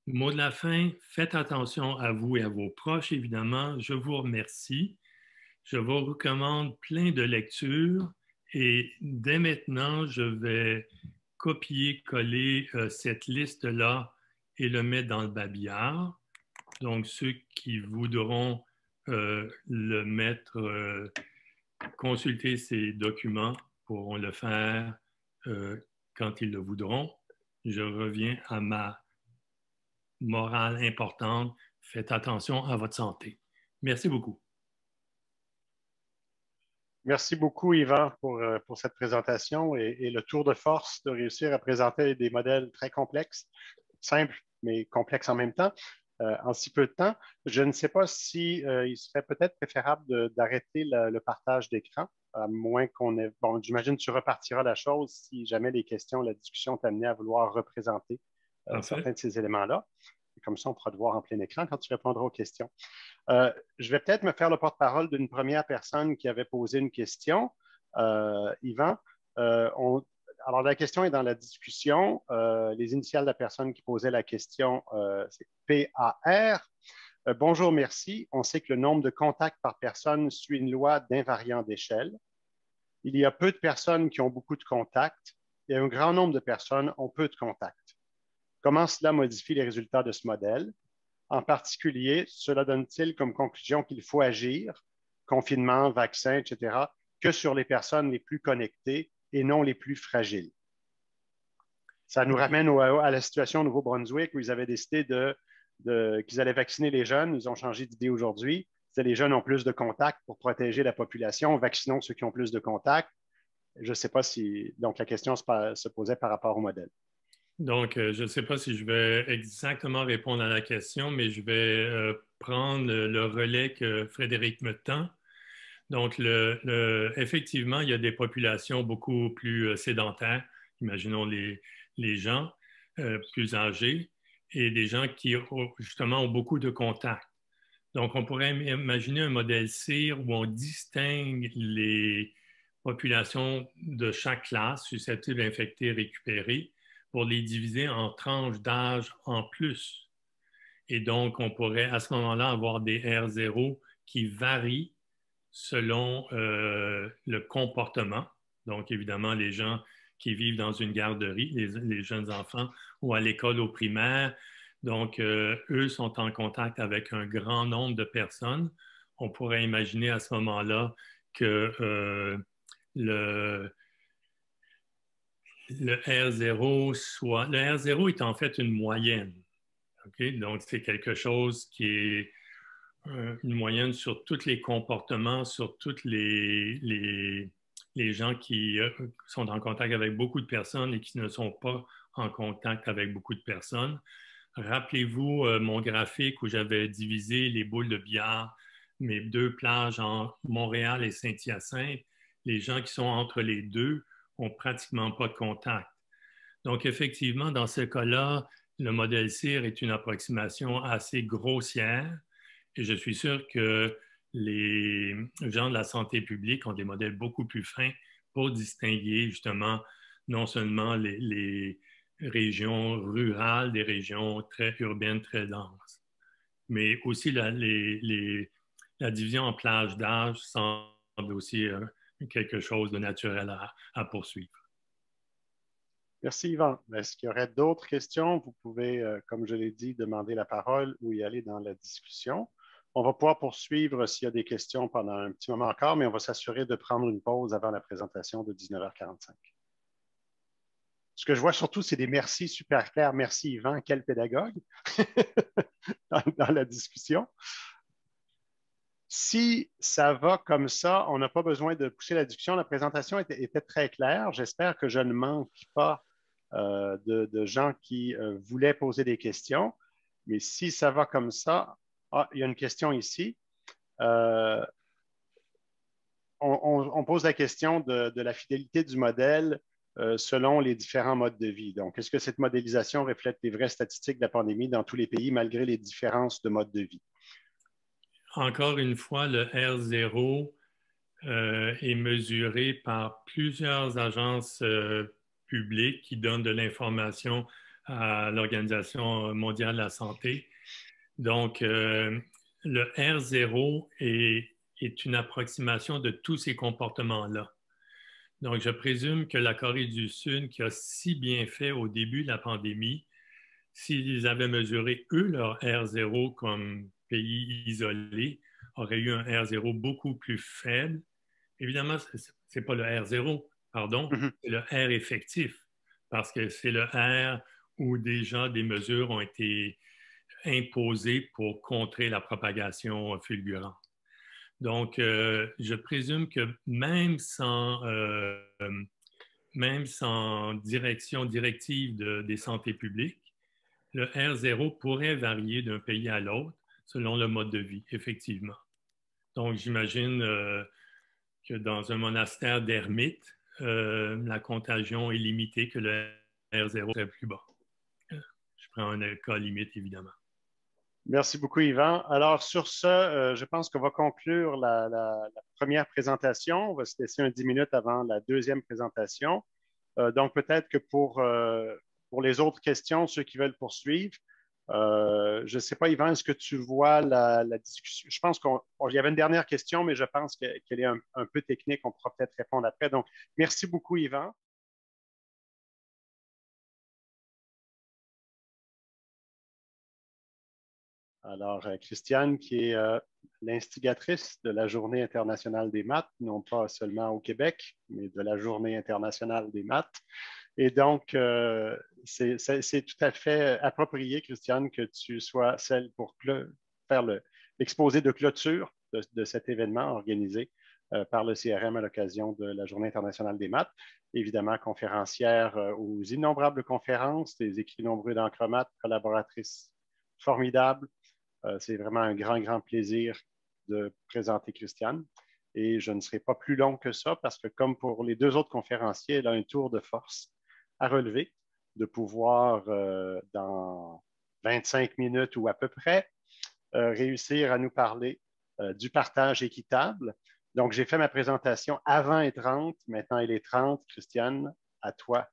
Le mot de la fin, faites attention à vous et à vos proches, évidemment. Je vous remercie. Je vous recommande plein de lectures et dès maintenant, je vais copier-coller cette liste-là et le mettre dans le babillard. Donc, ceux qui voudront le mettre, consulter ces documents pourront le faire quand ils le voudront. Je reviens à ma morale importante. Faites attention à votre santé. Merci beaucoup. Merci beaucoup, Yvan, pour cette présentation et le tour de force de réussir à présenter des modèles très complexes, simples, mais complexes en même temps. en si peu de temps. Je ne sais pas si il serait peut-être préférable d'arrêter le partage d'écran, à moins qu'on ait... Bon, j'imagine que tu repartiras la chose si jamais les questions, la discussion t'amenait à vouloir représenter En fait, certains de ces éléments-là. Et comme ça, on pourra te voir en plein écran quand tu répondras aux questions. Je vais peut-être me faire le porte-parole d'une première personne qui avait posé une question. Yvan, alors la question est dans la discussion. Les initiales de la personne qui posait la question, c'est PAR. Bonjour, merci. On sait que le nombre de contacts par personne suit une loi d'invariant d'échelle. Il y a peu de personnes qui ont beaucoup de contacts et un grand nombre de personnes ont peu de contacts. Comment cela modifie les résultats de ce modèle? En particulier, cela donne-t-il comme conclusion qu'il faut agir, confinement, vaccin, etc., que sur les personnes les plus connectées et non les plus fragiles? Ça nous ramène à la situation au Nouveau-Brunswick où ils avaient décidé qu'ils allaient vacciner les jeunes. Ils ont changé d'idée aujourd'hui. Les jeunes ont plus de contacts pour protéger la population. Vaccinons ceux qui ont plus de contacts. Je ne sais pas si... Donc, la question se posait par rapport au modèle. donc, je ne sais pas si je vais exactement répondre à la question, mais je vais prendre le relais que Frédéric me tend. Donc, effectivement, il y a des populations beaucoup plus sédentaires, imaginons les gens plus âgés, et des gens qui, justement, ont beaucoup de contacts. Donc, on pourrait imaginer un modèle CIR où on distingue les populations de chaque classe susceptibles d'infecter, récupérer, pour les diviser en tranches d'âge en plus. Et donc, on pourrait à ce moment-là avoir des R0 qui varient selon le comportement. Donc, évidemment, les gens qui vivent dans une garderie, les jeunes enfants, ou à l'école au primaire, donc, eux sont en contact avec un grand nombre de personnes. On pourrait imaginer à ce moment-là que le, le R0 soit... Le R0 est en fait une moyenne. Okay? Donc, c'est quelque chose qui est une moyenne sur tous les comportements, sur tous les gens qui sont en contact avec beaucoup de personnes et qui ne sont pas en contact avec beaucoup de personnes. Rappelez-vous mon graphique où j'avais divisé les boules de billard, mes deux plages en Montréal et Saint-Hyacinthe. Les gens qui sont entre les deux ont pratiquement pas de contact. Donc, effectivement, dans ce cas-là, le modèle CIR est une approximation assez grossière et je suis sûr que les gens de la santé publique ont des modèles beaucoup plus fins pour distinguer justement non seulement les régions rurales des régions très urbaines, très denses, mais aussi la division en plages d'âge semble aussi quelque chose de naturel à poursuivre. Merci, Yvan. Est-ce qu'il y aurait d'autres questions? Vous pouvez, comme je l'ai dit, demander la parole ou y aller dans la discussion. On va pouvoir poursuivre s'il y a des questions pendant un petit moment encore, mais on va s'assurer de prendre une pause avant la présentation de 19h45. Ce que je vois surtout, c'est des merci super clairs. Merci, Yvan. Quel pédagogue dans la discussion. Si ça va comme ça, on n'a pas besoin de pousser la discussion. La présentation était très claire. J'espère que je ne manque pas de gens qui voulaient poser des questions. Mais si ça va comme ça, il y a une question ici. On pose la question de la fidélité du modèle selon les différents modes de vie. Donc, est-ce que cette modélisation reflète les vraies statistiques de la pandémie dans tous les pays, malgré les différences de mode de vie? Encore une fois, le R0 est mesuré par plusieurs agences publiques qui donnent de l'information à l'Organisation mondiale de la santé. Donc, le R0 est une approximation de tous ces comportements-là. Donc, je présume que la Corée du Sud, qui a si bien fait au début de la pandémie, s'ils avaient mesuré, eux, leur R0 comme pays isolé, aurait eu un R0 beaucoup plus faible. Évidemment, ce n'est pas le R0, pardon, c'est le R effectif, parce que c'est le R où déjà des mesures ont été imposées pour contrer la propagation fulgurante. Donc, je présume que même sans directive des santé publiques, le R0 pourrait varier d'un pays à l'autre selon le mode de vie, effectivement. Donc, j'imagine que dans un monastère d'ermites, la contagion est limitée, que le R0 est plus bas. Je prends un cas limite, évidemment. Merci beaucoup, Yvan. Alors, sur ce, je pense qu'on va conclure la première présentation. On va se laisser un 10 minutes avant la deuxième présentation. Donc, peut-être que pour les autres questions, ceux qui veulent poursuivre, je ne sais pas, Yvan, est-ce que tu vois la discussion? Je pense qu'il y avait une dernière question, mais je pense qu'elle est un peu technique. On pourra peut-être répondre après. Donc, merci beaucoup, Yvan. Alors, Christiane, qui est l'instigatrice de la Journée internationale des maths, non pas seulement au Québec, mais de la Journée internationale des maths. Et donc, c'est tout à fait approprié, Christiane, que tu sois celle pour faire l'exposé de clôture de cet événement organisé par le CRM à l'occasion de la Journée internationale des maths. Évidemment, conférencière aux innombrables conférences, des écrits nombreux d'encre-maths, collaboratrice formidable. C'est vraiment un grand, grand plaisir de présenter Christiane. Et je ne serai pas plus long que ça parce que, comme pour les deux autres conférenciers, elle a un tour de force à relever, de pouvoir, dans 25 minutes ou à peu près, réussir à nous parler du partage équitable. Donc, j'ai fait ma présentation avant et 30. Maintenant, il est 30. Christiane, à toi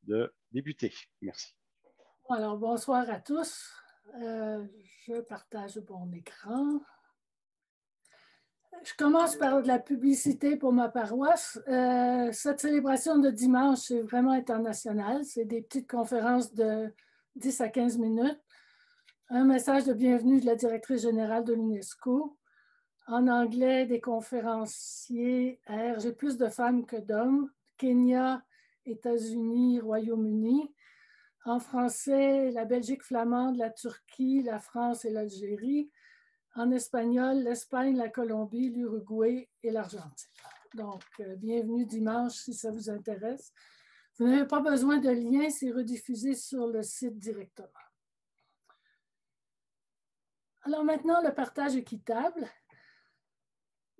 de débuter. Merci. Alors, bonsoir à tous. Je partage mon écran. Je commence par de la publicité pour ma paroisse. Cette célébration de dimanche, c'est vraiment international. C'est des petites conférences de 10 à 15 minutes. Un message de bienvenue de la directrice générale de l'UNESCO. En anglais, des conférenciers R. J'ai plus de femmes que d'hommes. Kenya, États-Unis, Royaume-Uni. En français, la Belgique flamande, la Turquie, la France et l'Algérie. En espagnol, l'Espagne, la Colombie, l'Uruguay et l'Argentine. Donc, bienvenue dimanche si ça vous intéresse. Vous n'avez pas besoin de lien, c'est rediffusé sur le site directement. Alors maintenant, le partage équitable.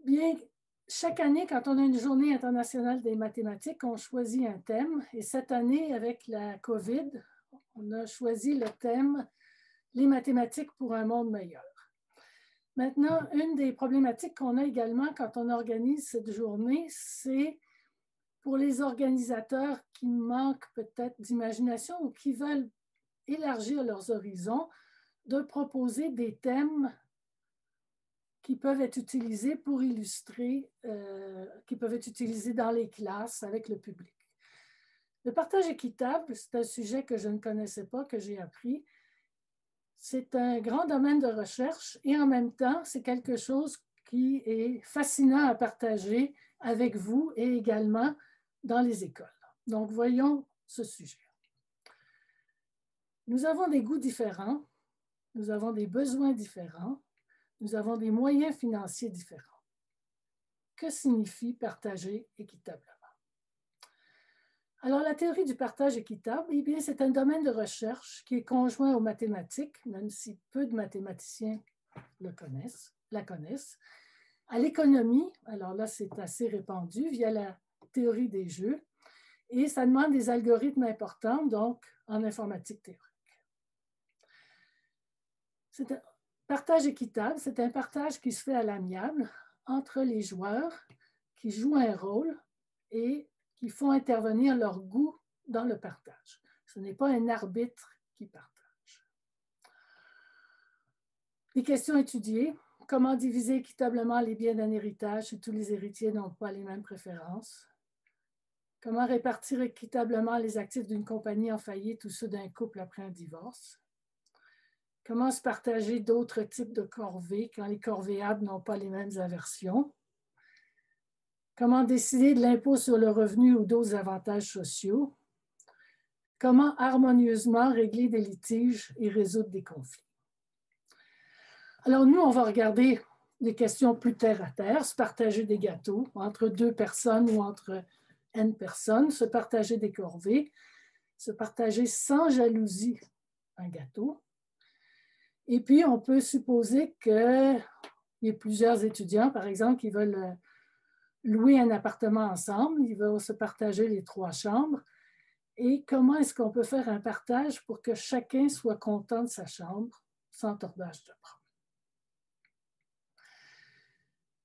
Bien, chaque année, quand on a une journée internationale des mathématiques, on choisit un thème. Et cette année, avec la COVID, on a choisi le thème « Les mathématiques pour un monde meilleur ». Maintenant, une des problématiques qu'on a également quand on organise cette journée, c'est pour les organisateurs qui manquent peut-être d'imagination ou qui veulent élargir leurs horizons, de proposer des thèmes qui peuvent être utilisés pour illustrer, qui peuvent être utilisés dans les classes avec le public. Le partage équitable, c'est un sujet que je ne connaissais pas, que j'ai appris. C'est un grand domaine de recherche et en même temps, c'est quelque chose qui est fascinant à partager avec vous et également dans les écoles. Donc, voyons ce sujet. Nous avons des goûts différents, nous avons des besoins différents, nous avons des moyens financiers différents. Que signifie partager équitablement? Alors, la théorie du partage équitable, eh bien, c'est un domaine de recherche qui est conjoint aux mathématiques, même si peu de mathématiciens la connaissent, à l'économie, alors là, c'est assez répandu via la théorie des jeux, et ça demande des algorithmes importants, donc en informatique théorique. C'est un partage équitable, c'est un partage qui se fait à l'amiable entre les joueurs qui jouent un rôle et qui font intervenir leur goût dans le partage. Ce n'est pas un arbitre qui partage. Les questions étudiées. Comment diviser équitablement les biens d'un héritage si tous les héritiers n'ont pas les mêmes préférences? Comment répartir équitablement les actifs d'une compagnie en faillite ou ceux d'un couple après un divorce? Comment se partager d'autres types de corvées quand les corvéables n'ont pas les mêmes aversions? Comment décider de l'impôt sur le revenu ou d'autres avantages sociaux? Comment harmonieusement régler des litiges et résoudre des conflits? Alors nous, on va regarder des questions plus terre-à-terre, se partager des gâteaux entre 2 personnes ou entre N personnes, se partager des corvées, se partager sans jalousie un gâteau. Et puis, on peut supposer qu'il y ait plusieurs étudiants, par exemple, qui veulent louer un appartement ensemble. Ils veulent se partager les 3 chambres. Et comment est-ce qu'on peut faire un partage pour que chacun soit content de sa chambre sans tordage de bras?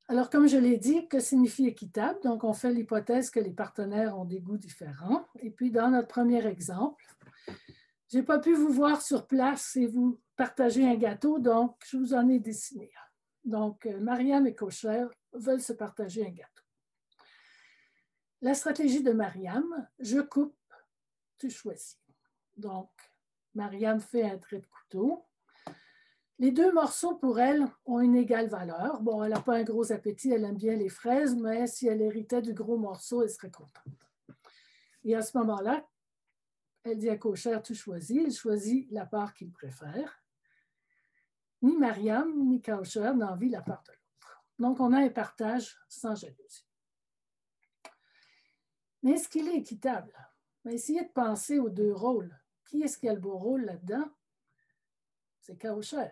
Alors, comme je l'ai dit, que signifie équitable? Donc, on fait l'hypothèse que les partenaires ont des goûts différents. Et puis, dans notre premier exemple, je n'ai pas pu vous voir sur place et vous partager un gâteau, donc je vous en ai dessiné un. Donc, Mariam et Kocher veulent se partager un gâteau. La stratégie de Mariam, je coupe, tu choisis. Donc, Mariam fait un trait de couteau. Les 2 morceaux, pour elle, ont une égale valeur. Bon, elle n'a pas un gros appétit, elle aime bien les fraises, mais si elle héritait du gros morceau, elle serait contente. Et à ce moment-là, elle dit à Kocher, tu choisis. Il choisit la part qu'il préfère. Ni Mariam, ni Kocher n'ont envie la part de l'autre. Donc, on a un partage sans jalousie. Mais est-ce qu'il est équitable? Essayez de penser aux 2 rôles. Qui est-ce qui a le beau rôle là-dedans? C'est Kocher.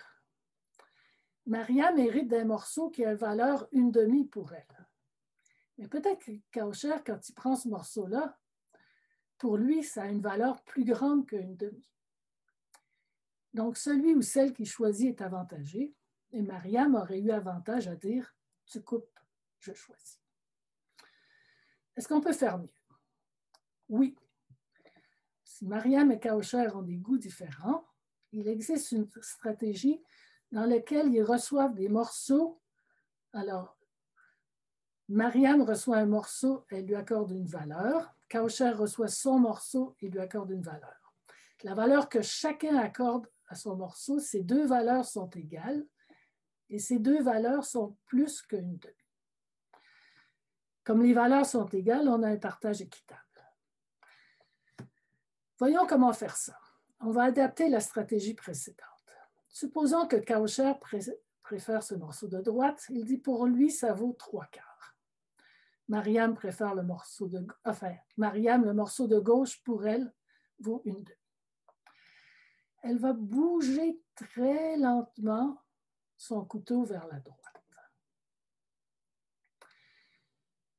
Mariam hérite d'un morceau qui a valeur 1/2 pour elle. Mais peut-être que Kocher, quand il prend ce morceau-là, pour lui, ça a une valeur plus grande que 1/2. Donc, celui ou celle qui choisit est avantagé, et Mariam aurait eu avantage à dire « tu coupes, je choisis ». Est-ce qu'on peut faire mieux? Oui. Si Mariam et Kocher ont des goûts différents, il existe une stratégie dans laquelle ils reçoivent des morceaux. Alors, Mariam reçoit un morceau, elle lui accorde une valeur. Kocher reçoit son morceau et lui accorde une valeur. La valeur que chacun accorde à son morceau, ces 2 valeurs sont égales et ces 2 valeurs sont plus que 1/2. Comme les valeurs sont égales, on a un partage équitable. Voyons comment faire ça. On va adapter la stratégie précédente. Supposons que Kocher préfère ce morceau de droite. Il dit pour lui, ça vaut 3/4. Mariam préfère le morceau de... Mariam, le morceau de gauche, pour elle, vaut 1/2. Elle va bouger très lentement son couteau vers la droite.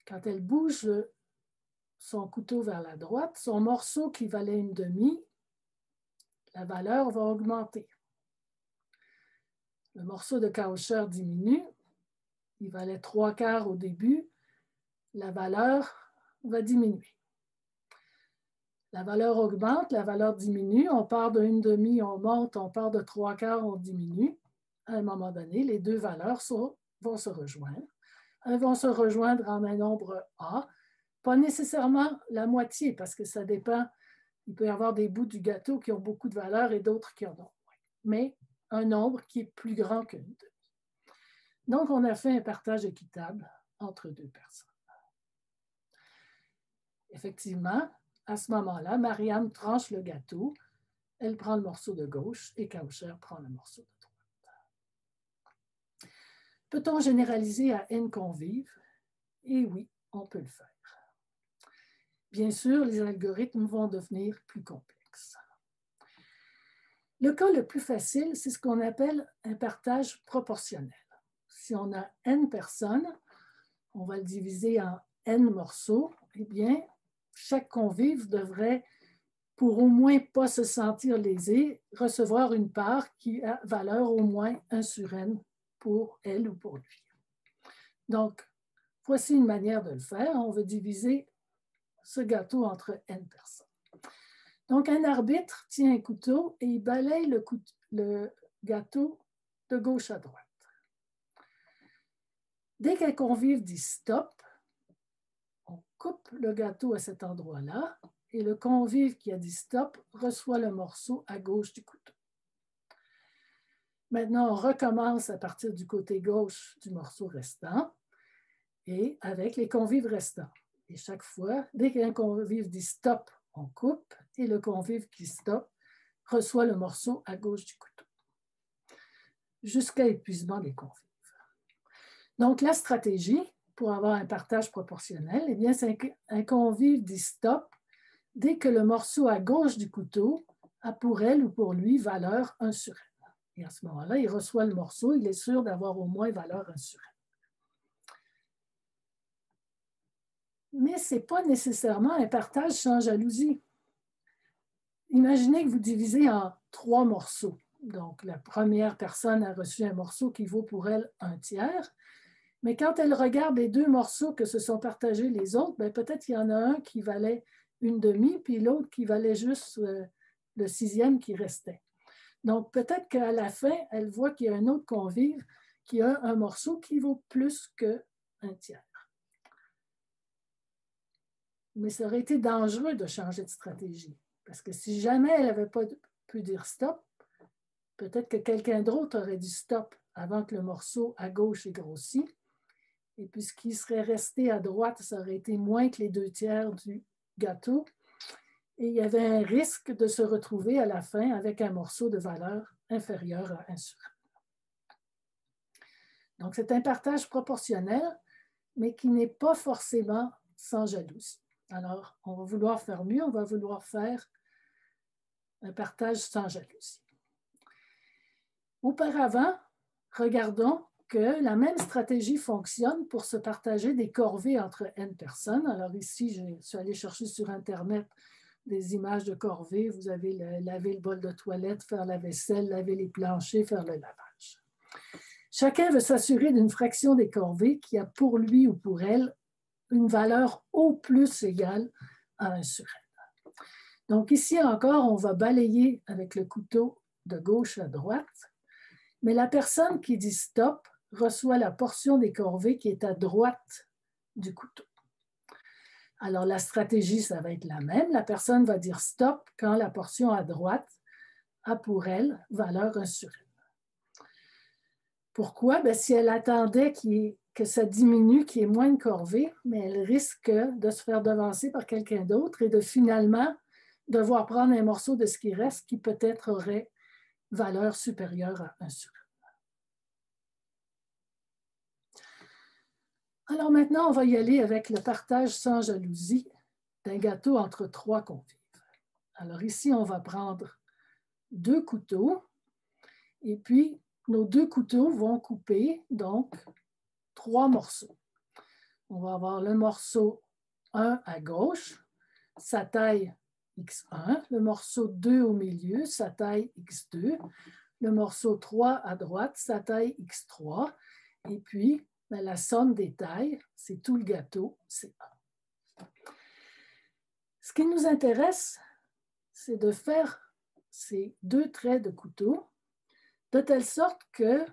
Quand elle bouge son couteau vers la droite, son morceau qui valait 1/2, la valeur va augmenter. Le morceau de Kocher diminue, il valait 3/4 au début, la valeur va diminuer. La valeur augmente, la valeur diminue, on part de 1/2, on monte, on part de 3/4, on diminue. À un moment donné, les 2 valeurs vont se rejoindre. Elles vont se rejoindre en un nombre A, pas nécessairement la moitié, parce que ça dépend. Il peut y avoir des bouts du gâteau qui ont beaucoup de valeur et d'autres qui en ont moins. Mais un nombre qui est plus grand que 1/2. Donc, on a fait un partage équitable entre 2 personnes. Effectivement, à ce moment-là, Mariam tranche le gâteau, elle prend le morceau de gauche et Kocher prend le morceau de droite. Peut-on généraliser à N convives? Et oui, on peut le faire. Bien sûr, les algorithmes vont devenir plus complexes. Le cas le plus facile, c'est ce qu'on appelle un partage proportionnel. Si on a N personnes, on va le diviser en N morceaux, eh bien, chaque convive devrait, pour au moins pas se sentir lésé, recevoir une part qui a valeur au moins 1/N pour elle ou pour lui. Donc, voici une manière de le faire. On va diviser ce gâteau entre N personnes. Donc, un arbitre tient un couteau et il balaye le gâteau de gauche à droite. Dès qu'un convive dit stop, on coupe le gâteau à cet endroit-là et le convive qui a dit stop reçoit le morceau à gauche du couteau. Maintenant, on recommence à partir du côté gauche du morceau restant et avec les convives restants. Et chaque fois, dès qu'un convive dit stop, on coupe et le convive qui stop reçoit le morceau à gauche du couteau jusqu'à épuisement des convives. Donc, la stratégie pour avoir un partage proportionnel, c'est qu'un convive dit stop dès que le morceau à gauche du couteau a pour elle ou pour lui valeur 1 sur n. Et à ce moment-là, il reçoit le morceau, il est sûr d'avoir au moins valeur 1 sur n. Mais ce n'est pas nécessairement un partage sans jalousie. Imaginez que vous divisez en 3 morceaux. Donc, la première personne a reçu un morceau qui vaut pour elle 1/3. Mais quand elle regarde les 2 morceaux que se sont partagés les autres, peut-être qu'il y en a un qui valait 1/2, puis l'autre qui valait juste le 6e qui restait. Donc, peut-être qu'à la fin, elle voit qu'il y a un autre convive qui a un morceau qui vaut plus que 1/3. Mais ça aurait été dangereux de changer de stratégie. Parce que si jamais elle n'avait pas pu dire stop, peut-être que quelqu'un d'autre aurait dit stop avant que le morceau à gauche ait grossi. Et puis ce qui serait resté à droite, ça aurait été moins que les 2/3 du gâteau. Et il y avait un risque de se retrouver à la fin avec un morceau de valeur inférieure à 1 sur n. Donc c'est un partage proportionnel, mais qui n'est pas forcément sans jalousie. Alors, on va vouloir faire mieux, on va vouloir faire un partage sans jalousie. Auparavant, regardons que la même stratégie fonctionne pour se partager des corvées entre n personnes. Alors ici, je suis allée chercher sur Internet des images de corvées. Vous avez laver le bol de toilette, faire la vaisselle, laver les planchers, faire le lavage. Chacun veut s'assurer d'une fraction des corvées qui a pour lui ou pour elle une valeur au plus égale à 1 sur n. Donc ici encore, on va balayer avec le couteau de gauche à droite, mais la personne qui dit stop reçoit la portion des corvées qui est à droite du couteau. Alors la stratégie, ça va être la même. La personne va dire stop quand la portion à droite a pour elle valeur 1 sur n. Pourquoi? Si elle attendait que ça diminue, qu'il y ait moins de corvées, mais elle risque de se faire devancer par quelqu'un d'autre et de finalement devoir prendre un morceau de ce qui reste qui peut-être aurait valeur supérieure à 1 sur n. Alors maintenant, on va y aller avec le partage sans jalousie d'un gâteau entre 3 convives. Alors ici, on va prendre 2 couteaux et puis nos 2 couteaux vont couper donc 3 morceaux. On va avoir le morceau 1 à gauche, sa taille x1, le morceau 2 au milieu, sa taille x2, le morceau 3 à droite, sa taille x3, et puis la somme des tailles, c'est tout le gâteau, c'est 1. Ce qui nous intéresse, c'est de faire ces 2 traits de couteau de telle sorte que,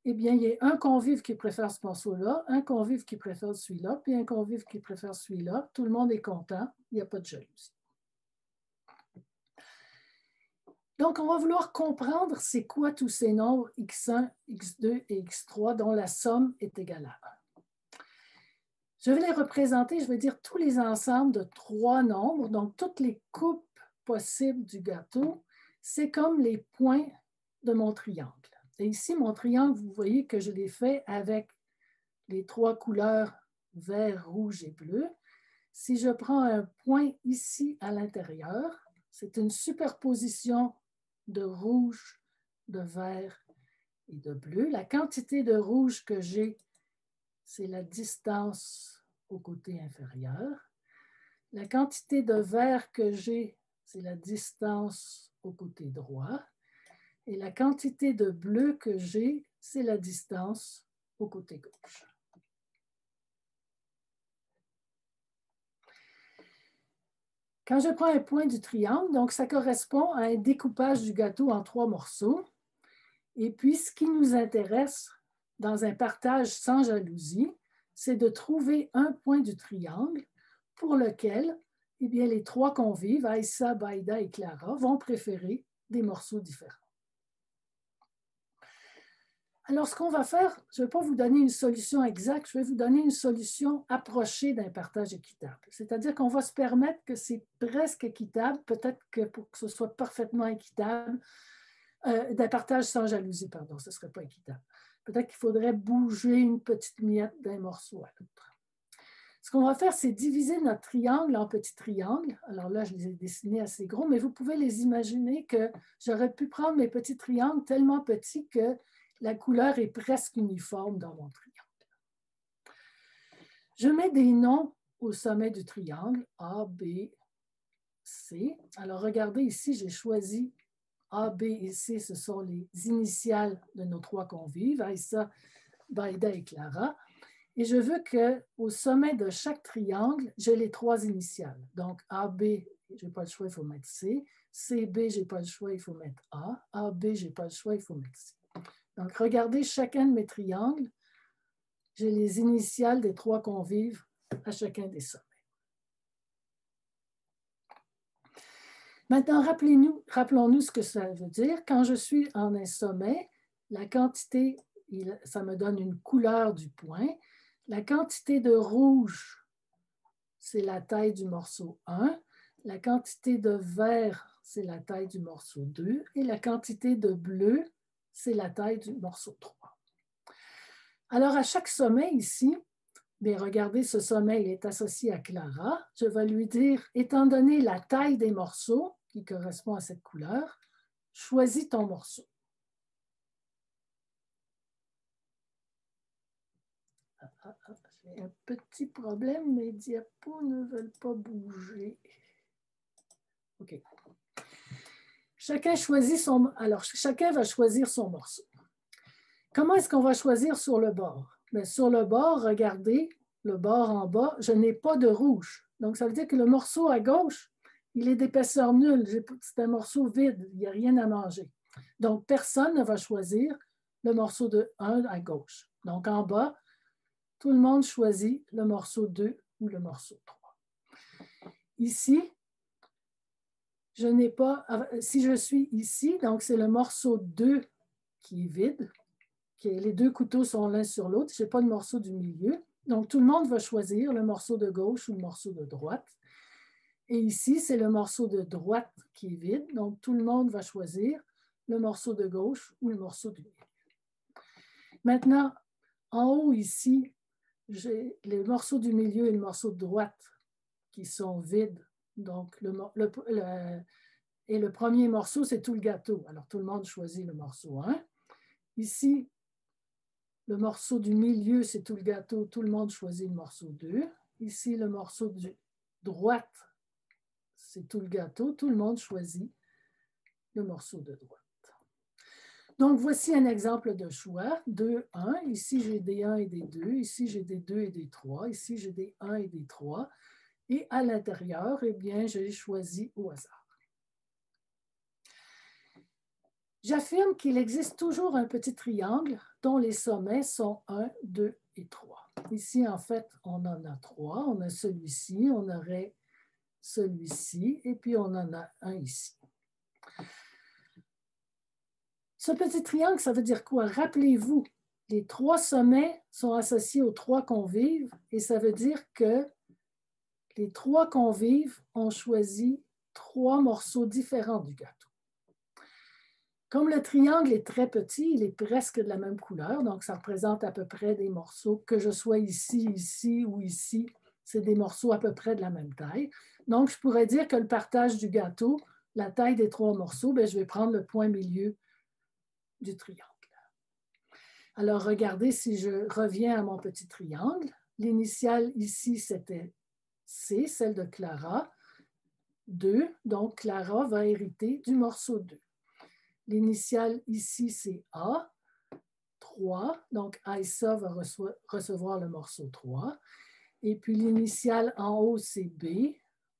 il y ait un convive qui préfère ce morceau-là, un convive qui préfère celui-là, puis un convive qui préfère celui-là. Tout le monde est content, il n'y a pas de jalousie. Donc, on va vouloir comprendre c'est quoi tous ces nombres x1, x2 et x3 dont la somme est égale à 1. Je vais les représenter, je vais dire tous les ensembles de 3 nombres, donc toutes les coupes possibles du gâteau, c'est comme les points de mon triangle. Et ici, mon triangle, vous voyez que je l'ai fait avec les 3 couleurs vert, rouge et bleu. Si je prends un point ici à l'intérieur, c'est une superposition de rouge, de vert et de bleu. La quantité de rouge que j'ai, c'est la distance au côté inférieur. La quantité de vert que j'ai, c'est la distance au côté droit. Et la quantité de bleu que j'ai, c'est la distance au côté gauche. Quand je prends un point du triangle, donc ça correspond à un découpage du gâteau en 3 morceaux. Et puis, ce qui nous intéresse dans un partage sans jalousie, c'est de trouver un point du triangle pour lequel les 3 convives, Aïssa, Baïda et Clara, vont préférer des morceaux différents. Alors, ce qu'on va faire, je ne vais pas vous donner une solution exacte, je vais vous donner une solution approchée d'un partage équitable. C'est-à-dire qu'on va se permettre que c'est presque équitable, peut-être que pour que ce soit parfaitement équitable, d'un partage sans jalousie, pardon, ce ne serait pas équitable. Peut-être qu'il faudrait bouger une petite miette d'un morceau à l'autre. Ce qu'on va faire, c'est diviser notre triangle en petits triangles. Alors là, je les ai dessinés assez gros, mais vous pouvez les imaginer que j'aurais pu prendre mes petits triangles tellement petits que la couleur est presque uniforme dans mon triangle. Je mets des noms au sommet du triangle, A, B, C. Alors regardez ici, j'ai choisi A, B et C, ce sont les initiales de nos trois convives, Aïssa, Baïda et Clara. Et je veux qu'au sommet de chaque triangle, j'ai les trois initiales. Donc, AB, je n'ai pas le choix, il faut mettre C. CB, je n'ai pas le choix, il faut mettre A. AB, je n'ai pas le choix, il faut mettre C. Donc, regardez chacun de mes triangles. J'ai les initiales des trois convives à chacun des sommets. Maintenant, rappelons-nous ce que ça veut dire. Quand je suis en un sommet, la quantité, ça me donne une couleur du point. La quantité de rouge, c'est la taille du morceau 1. La quantité de vert, c'est la taille du morceau 2. Et la quantité de bleu, c'est la taille du morceau 3. Alors, à chaque sommet ici, bien, regardez, ce sommet il est associé à Clara. Je vais lui dire, étant donné la taille des morceaux qui correspond à cette couleur, choisis ton morceau. J'ai un petit problème, mes diapos ne veulent pas bouger. OK. Chacun va choisir son morceau. Comment est-ce qu'on va choisir sur le bord? Bien, sur le bord, regardez, le bord en bas, je n'ai pas de rouge. Donc, ça veut dire que le morceau à gauche, il est d'épaisseur nulle. C'est un morceau vide, il n'y a rien à manger. Donc, personne ne va choisir le morceau de 1 à gauche. Donc, en bas, tout le monde choisit le morceau 2 ou le morceau 3. Ici, je n'ai pas, si je suis ici, donc c'est le morceau 2 qui est vide, les deux couteaux sont l'un sur l'autre, je n'ai pas de morceau du milieu, donc tout le monde va choisir le morceau de gauche ou le morceau de droite. Et ici, c'est le morceau de droite qui est vide, donc tout le monde va choisir le morceau de gauche ou le morceau du milieu. Maintenant, en haut ici, j'ai les morceaux du milieu et le morceau de droite qui sont vides. Donc, le premier morceau, c'est tout le gâteau. Alors, tout le monde choisit le morceau 1. Ici, le morceau du milieu, c'est tout le gâteau. Tout le monde choisit le morceau 2. Ici, le morceau de droite, c'est tout le gâteau. Tout le monde choisit le morceau de droite. Donc, voici un exemple de choix. 2, 1. Ici, j'ai des 1 et des 2. Ici, j'ai des 2 et des 3. Ici, j'ai des 1 et des 3. Et à l'intérieur, eh bien, j'ai choisi au hasard. J'affirme qu'il existe toujours un petit triangle dont les sommets sont 1, 2 et 3. Ici, en fait, on en a 3. On a celui-ci, on aurait celui-ci, et puis on en a un ici. Ce petit triangle, ça veut dire quoi? Rappelez-vous, les 3 sommets sont associés aux 3 convives, et ça veut dire que les 3 convives ont choisi 3 morceaux différents du gâteau. Comme le triangle est très petit, il est presque de la même couleur, donc ça représente à peu près des morceaux, que je sois ici, ici ou ici, c'est des morceaux à peu près de la même taille. Donc, je pourrais dire que le partage du gâteau, la taille des 3 morceaux, bien, je vais prendre le point milieu du triangle. Alors, regardez, si je reviens à mon petit triangle, l'initiale ici, c'était C, celle de Clara, 2, donc Clara va hériter du morceau 2. L'initiale ici, c'est A, 3, donc Aïssa va recevoir le morceau 3. Et puis l'initiale en haut, c'est B,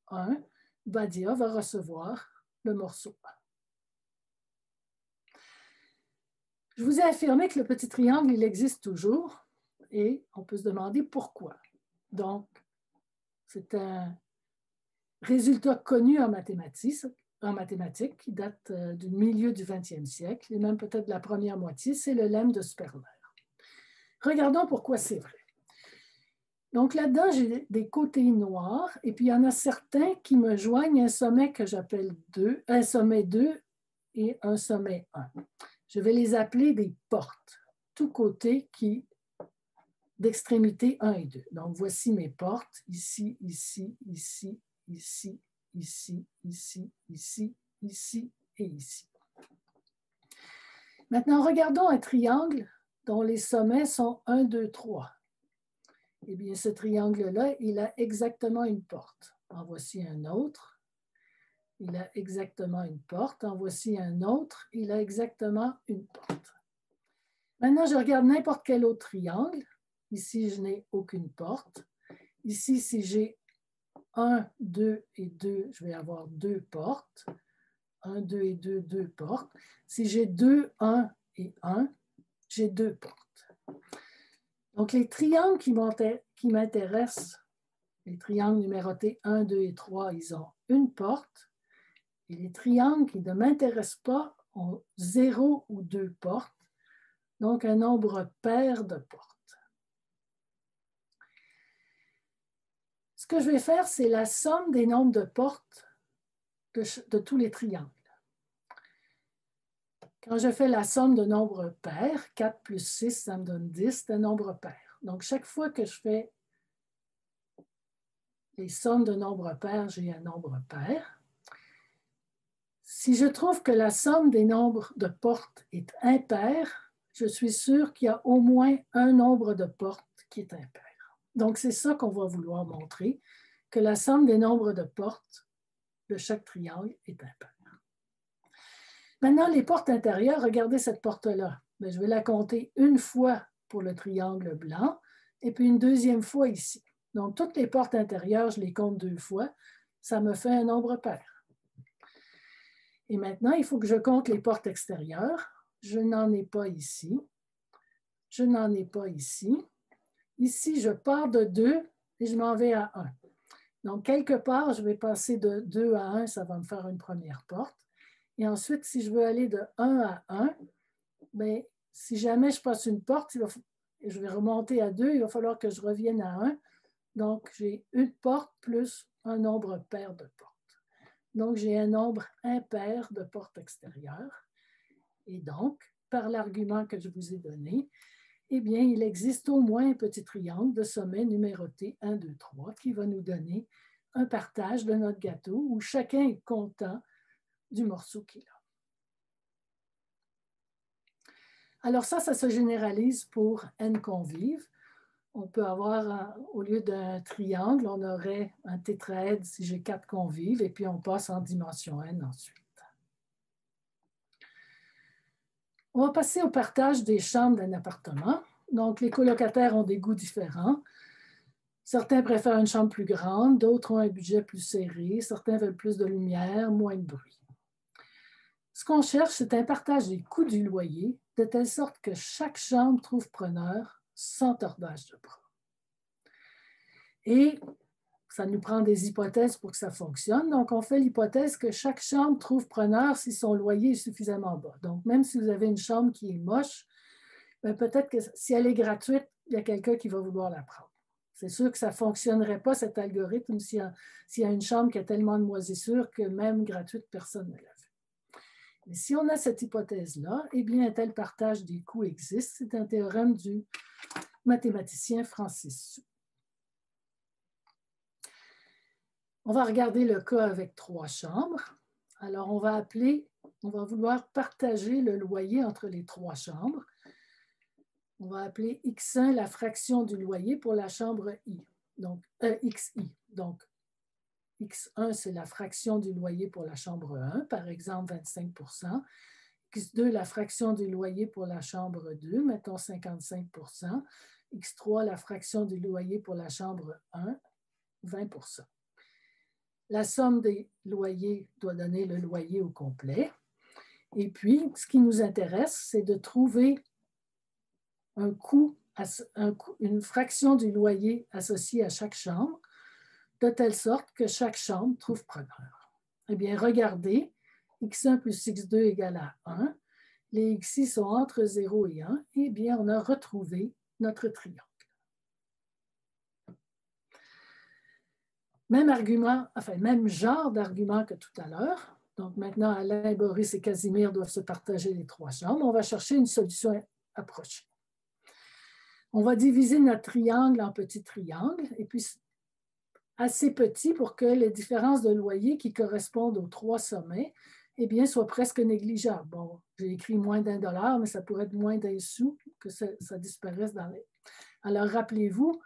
1. Badia va recevoir le morceau 1. Je vous ai affirmé que le petit triangle, il existe toujours et on peut se demander pourquoi. Donc, c'est un résultat connu en mathématiques qui date du milieu du 20e siècle et même peut-être de la première moitié, c'est le lemme de Sperner. Regardons pourquoi c'est vrai. Donc là-dedans, j'ai des côtés noirs et puis il y en a certains qui me joignent un sommet que j'appelle 2, un sommet 2 et un sommet 1. Je vais les appeler des portes, tous côtés qui d'extrémité 1 et 2. Donc, voici mes portes, ici, ici, ici, ici, ici, ici, ici, ici et ici. Maintenant, regardons un triangle dont les sommets sont 1, 2, 3. Eh bien, ce triangle-là, il a exactement une porte. En voici un autre. Il a exactement une porte. En voici un autre. Il a exactement une porte. Maintenant, je regarde n'importe quel autre triangle. Ici, je n'ai aucune porte. Ici, si j'ai 1, 2 et 2, je vais avoir 2 portes. 1, 2 et 2, 2 portes. Si j'ai 2, 1 et 1, j'ai 2 portes. Donc, les triangles qui m'intéressent, les triangles numérotés 1, 2 et 3, ils ont une porte. Et les triangles qui ne m'intéressent pas ont 0 ou 2 portes, donc un nombre pair de portes. Ce que je vais faire, c'est la somme des nombres de portes de tous les triangles. Quand je fais la somme de nombres pairs, 4 plus 6, ça me donne 10, c'est un nombre pair. Donc, chaque fois que je fais les sommes de nombres pairs, j'ai un nombre pair. Si je trouve que la somme des nombres de portes est impaire, je suis sûr qu'il y a au moins un nombre de portes qui est impair. Donc, c'est ça qu'on va vouloir montrer, que la somme des nombres de portes de chaque triangle est impaire. Maintenant, les portes intérieures, regardez cette porte-là. Je vais la compter une fois pour le triangle blanc et puis une deuxième fois ici. Donc, toutes les portes intérieures, je les compte 2 fois. Ça me fait un nombre pair. Et maintenant, il faut que je compte les portes extérieures. Je n'en ai pas ici. Je n'en ai pas ici. Ici, je pars de 2 et je m'en vais à 1. Donc, quelque part, je vais passer de 2 à 1, ça va me faire une première porte. Et ensuite, si je veux aller de 1 à 1, bien, si jamais je passe une porte, je vais remonter à 2, il va falloir que je revienne à 1. Donc, j'ai une porte plus un nombre pair de portes. Donc, j'ai un nombre impair de portes extérieures. Et donc, par l'argument que je vous ai donné, eh bien, il existe au moins un petit triangle de sommet numéroté 1, 2, 3 qui va nous donner un partage de notre gâteau où chacun est content du morceau qu'il a. Alors ça se généralise pour n convives. On peut avoir, au lieu d'un triangle, on aurait un tétraèdre si j'ai 4 convives, et puis on passe en dimension n ensuite. On va passer au partage des chambres d'un appartement. Donc, les colocataires ont des goûts différents. Certains préfèrent une chambre plus grande, d'autres ont un budget plus serré, certains veulent plus de lumière, moins de bruit. Ce qu'on cherche, c'est un partage des coûts du loyer, de telle sorte que chaque chambre trouve preneur sans tordage de bras. Et ça nous prend des hypothèses pour que ça fonctionne. Donc, on fait l'hypothèse que chaque chambre trouve preneur si son loyer est suffisamment bas. Donc, même si vous avez une chambre qui est moche, peut-être que si elle est gratuite, il y a quelqu'un qui va vouloir la prendre. C'est sûr que ça ne fonctionnerait pas, cet algorithme, s'il y a une chambre qui a tellement de moisissures que même gratuite, personne ne l'a vu. Mais si on a cette hypothèse-là, eh bien, un tel partage des coûts existe. C'est un théorème du mathématicien Francis Su. On va regarder le cas avec 3 chambres. Alors, on va vouloir partager le loyer entre les 3 chambres. On va appeler X1 la fraction du loyer pour la chambre I. Donc, XI. Donc, X1, c'est la fraction du loyer pour la chambre 1, par exemple 25 %. X2, la fraction du loyer pour la chambre 2, mettons 55 %. X3, la fraction du loyer pour la chambre 1, 20 %. La somme des loyers doit donner le loyer au complet. Et puis, ce qui nous intéresse, c'est de trouver une fraction du loyer associée à chaque chambre, de telle sorte que chaque chambre trouve preneur. Eh bien, regardez, X1 plus X2 égale à 1. Les Xi sont entre 0 et 1. Eh bien, on a retrouvé notre triangle. Même argument, enfin, même genre d'argument que tout à l'heure. Donc, maintenant, Alain, Boris et Casimir doivent se partager les 3 chambres. On va chercher une solution approchée. On va diviser notre triangle en petits triangles, et puis assez petits pour que les différences de loyer qui correspondent aux 3 sommets, eh bien, soient presque négligeables. Bon, j'ai écrit moins d'$1, mais ça pourrait être moins d'1 sou, que ça disparaisse dans les... Alors, rappelez-vous,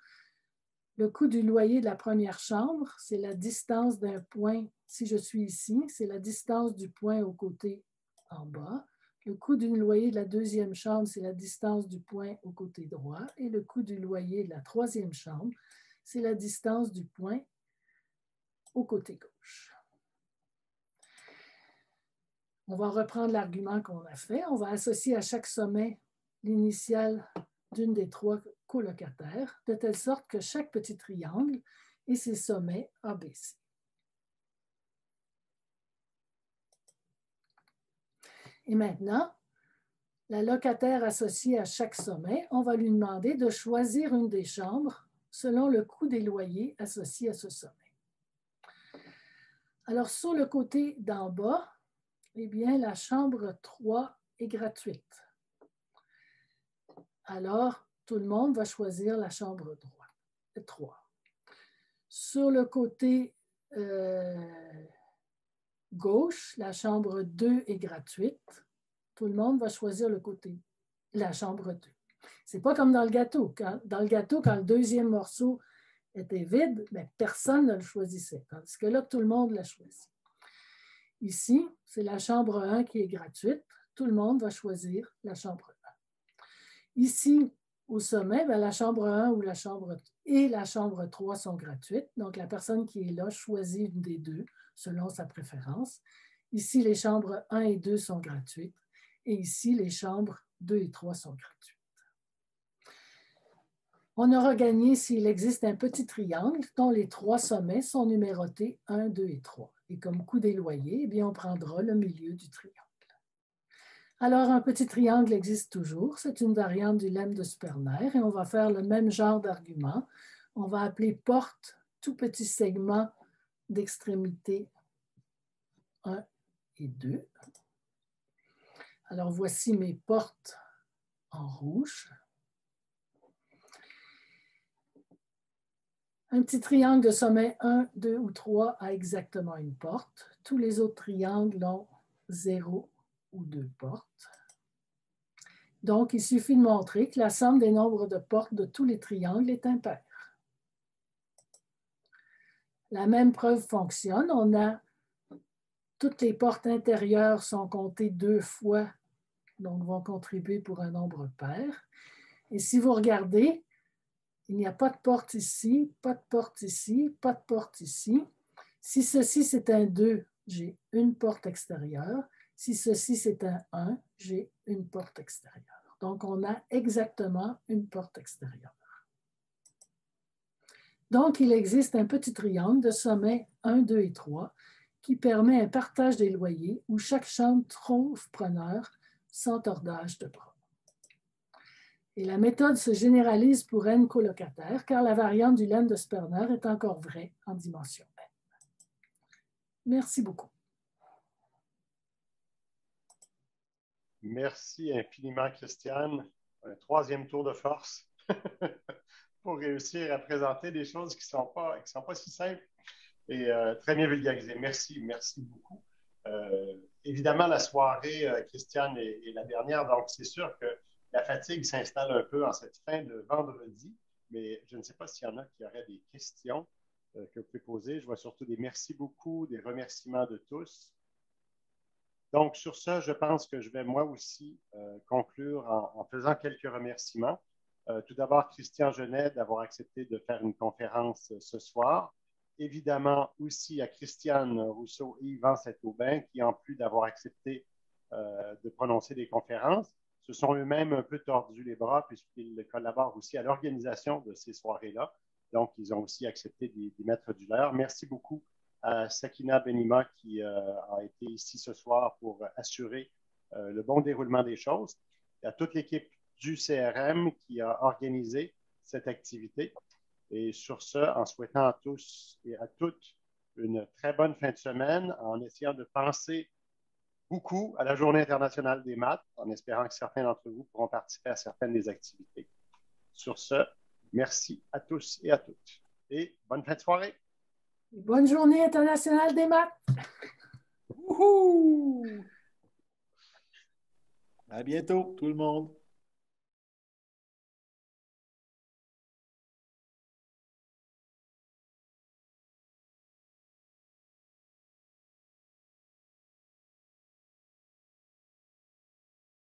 le coût du loyer de la première chambre, c'est la distance d'un point. Si je suis ici, c'est la distance du point au côté en bas. Le coût du loyer de la deuxième chambre, c'est la distance du point au côté droit. Et le coût du loyer de la troisième chambre, c'est la distance du point au côté gauche. On va reprendre l'argument qu'on a fait. On va associer à chaque sommet l'initiale d'une des 3 colocataires, de telle sorte que chaque petit triangle ait ses sommets ABC. Et maintenant, la locataire associée à chaque sommet, on va lui demander de choisir une des chambres selon le coût des loyers associés à ce sommet. Alors, sur le côté d'en bas, eh bien, la chambre 3 est gratuite. Alors, tout le monde va choisir la chambre 3. Sur le côté gauche, la chambre 2 est gratuite. Tout le monde va choisir la chambre 2. Ce n'est pas comme dans le gâteau. Dans le gâteau, quand le deuxième morceau était vide, mais personne ne le choisissait. Tandis que là, tout le monde l'a choisi. Ici, c'est la chambre 1 qui est gratuite. Tout le monde va choisir la chambre 1. Ici, au sommet, la chambre 1 ou la chambre et la chambre 3 sont gratuites. Donc, la personne qui est là choisit une des deux selon sa préférence. Ici, les chambres 1 et 2 sont gratuites. Et ici, les chambres 2 et 3 sont gratuites. On aura gagné s'il existe un petit triangle dont les 3 sommets sont numérotés 1, 2 et 3. Et comme coût des loyers, eh bien, on prendra le milieu du triangle. Alors, un petit triangle existe toujours. C'est une variante du lemme de Sperner et on va faire le même genre d'argument. On va appeler porte tout petit segment d'extrémité 1 et 2. Alors, voici mes portes en rouge. Un petit triangle de sommet 1, 2 ou 3 a exactement une porte. Tous les autres triangles ont 0 ou 2 portes. Donc, il suffit de montrer que la somme des nombres de portes de tous les triangles est impaire. La même preuve fonctionne. On a toutes les portes intérieures sont comptées 2 fois, donc vont contribuer pour un nombre pair. Et si vous regardez, il n'y a pas de porte ici, pas de porte ici, pas de porte ici. Si ceci c'est un 2, j'ai une porte extérieure. Si ceci c'est un 1, j'ai une porte extérieure. Donc, on a exactement une porte extérieure. Donc, il existe un petit triangle de sommet 1, 2 et 3 qui permet un partage des loyers où chaque chambre trouve preneur sans tordage de bras. Et la méthode se généralise pour n colocataires car la variante du lemme de Sperner est encore vraie en dimension n. Merci beaucoup. Merci infiniment, Christiane. Un 3e tour de force pour réussir à présenter des choses qui ne sont pas si simples et très bien vulgarisées. Merci beaucoup. Évidemment, la soirée, Christiane, est la dernière, donc c'est sûr que la fatigue s'installe un peu en cette fin de vendredi, mais je ne sais pas s'il y en a qui auraient des questions que vous pouvez poser. Je vois surtout des merci beaucoup, des remerciements de tous. Donc, sur ça, je pense que je vais moi aussi conclure en faisant quelques remerciements. Tout d'abord, Christian Genet d'avoir accepté de faire une conférence ce soir. Évidemment, aussi à Christiane Rousseau et Yvan Saint-Aubin qui, en plus d'avoir accepté de prononcer des conférences, se sont eux-mêmes un peu tordus les bras puisqu'ils collaborent aussi à l'organisation de ces soirées-là. Donc, ils ont aussi accepté d'y mettre du leur. Merci beaucoup à Sakina Benima qui a été ici ce soir pour assurer le bon déroulement des choses, et à toute l'équipe du CRM qui a organisé cette activité. Et sur ce, en souhaitant à tous et à toutes une très bonne fin de semaine, en essayant de penser beaucoup à la Journée internationale des maths, en espérant que certains d'entre vous pourront participer à certaines des activités. Sur ce, merci à tous et à toutes. Et bonne fin de soirée. Bonne journée internationale des maths. Wouhou! À bientôt, tout le monde.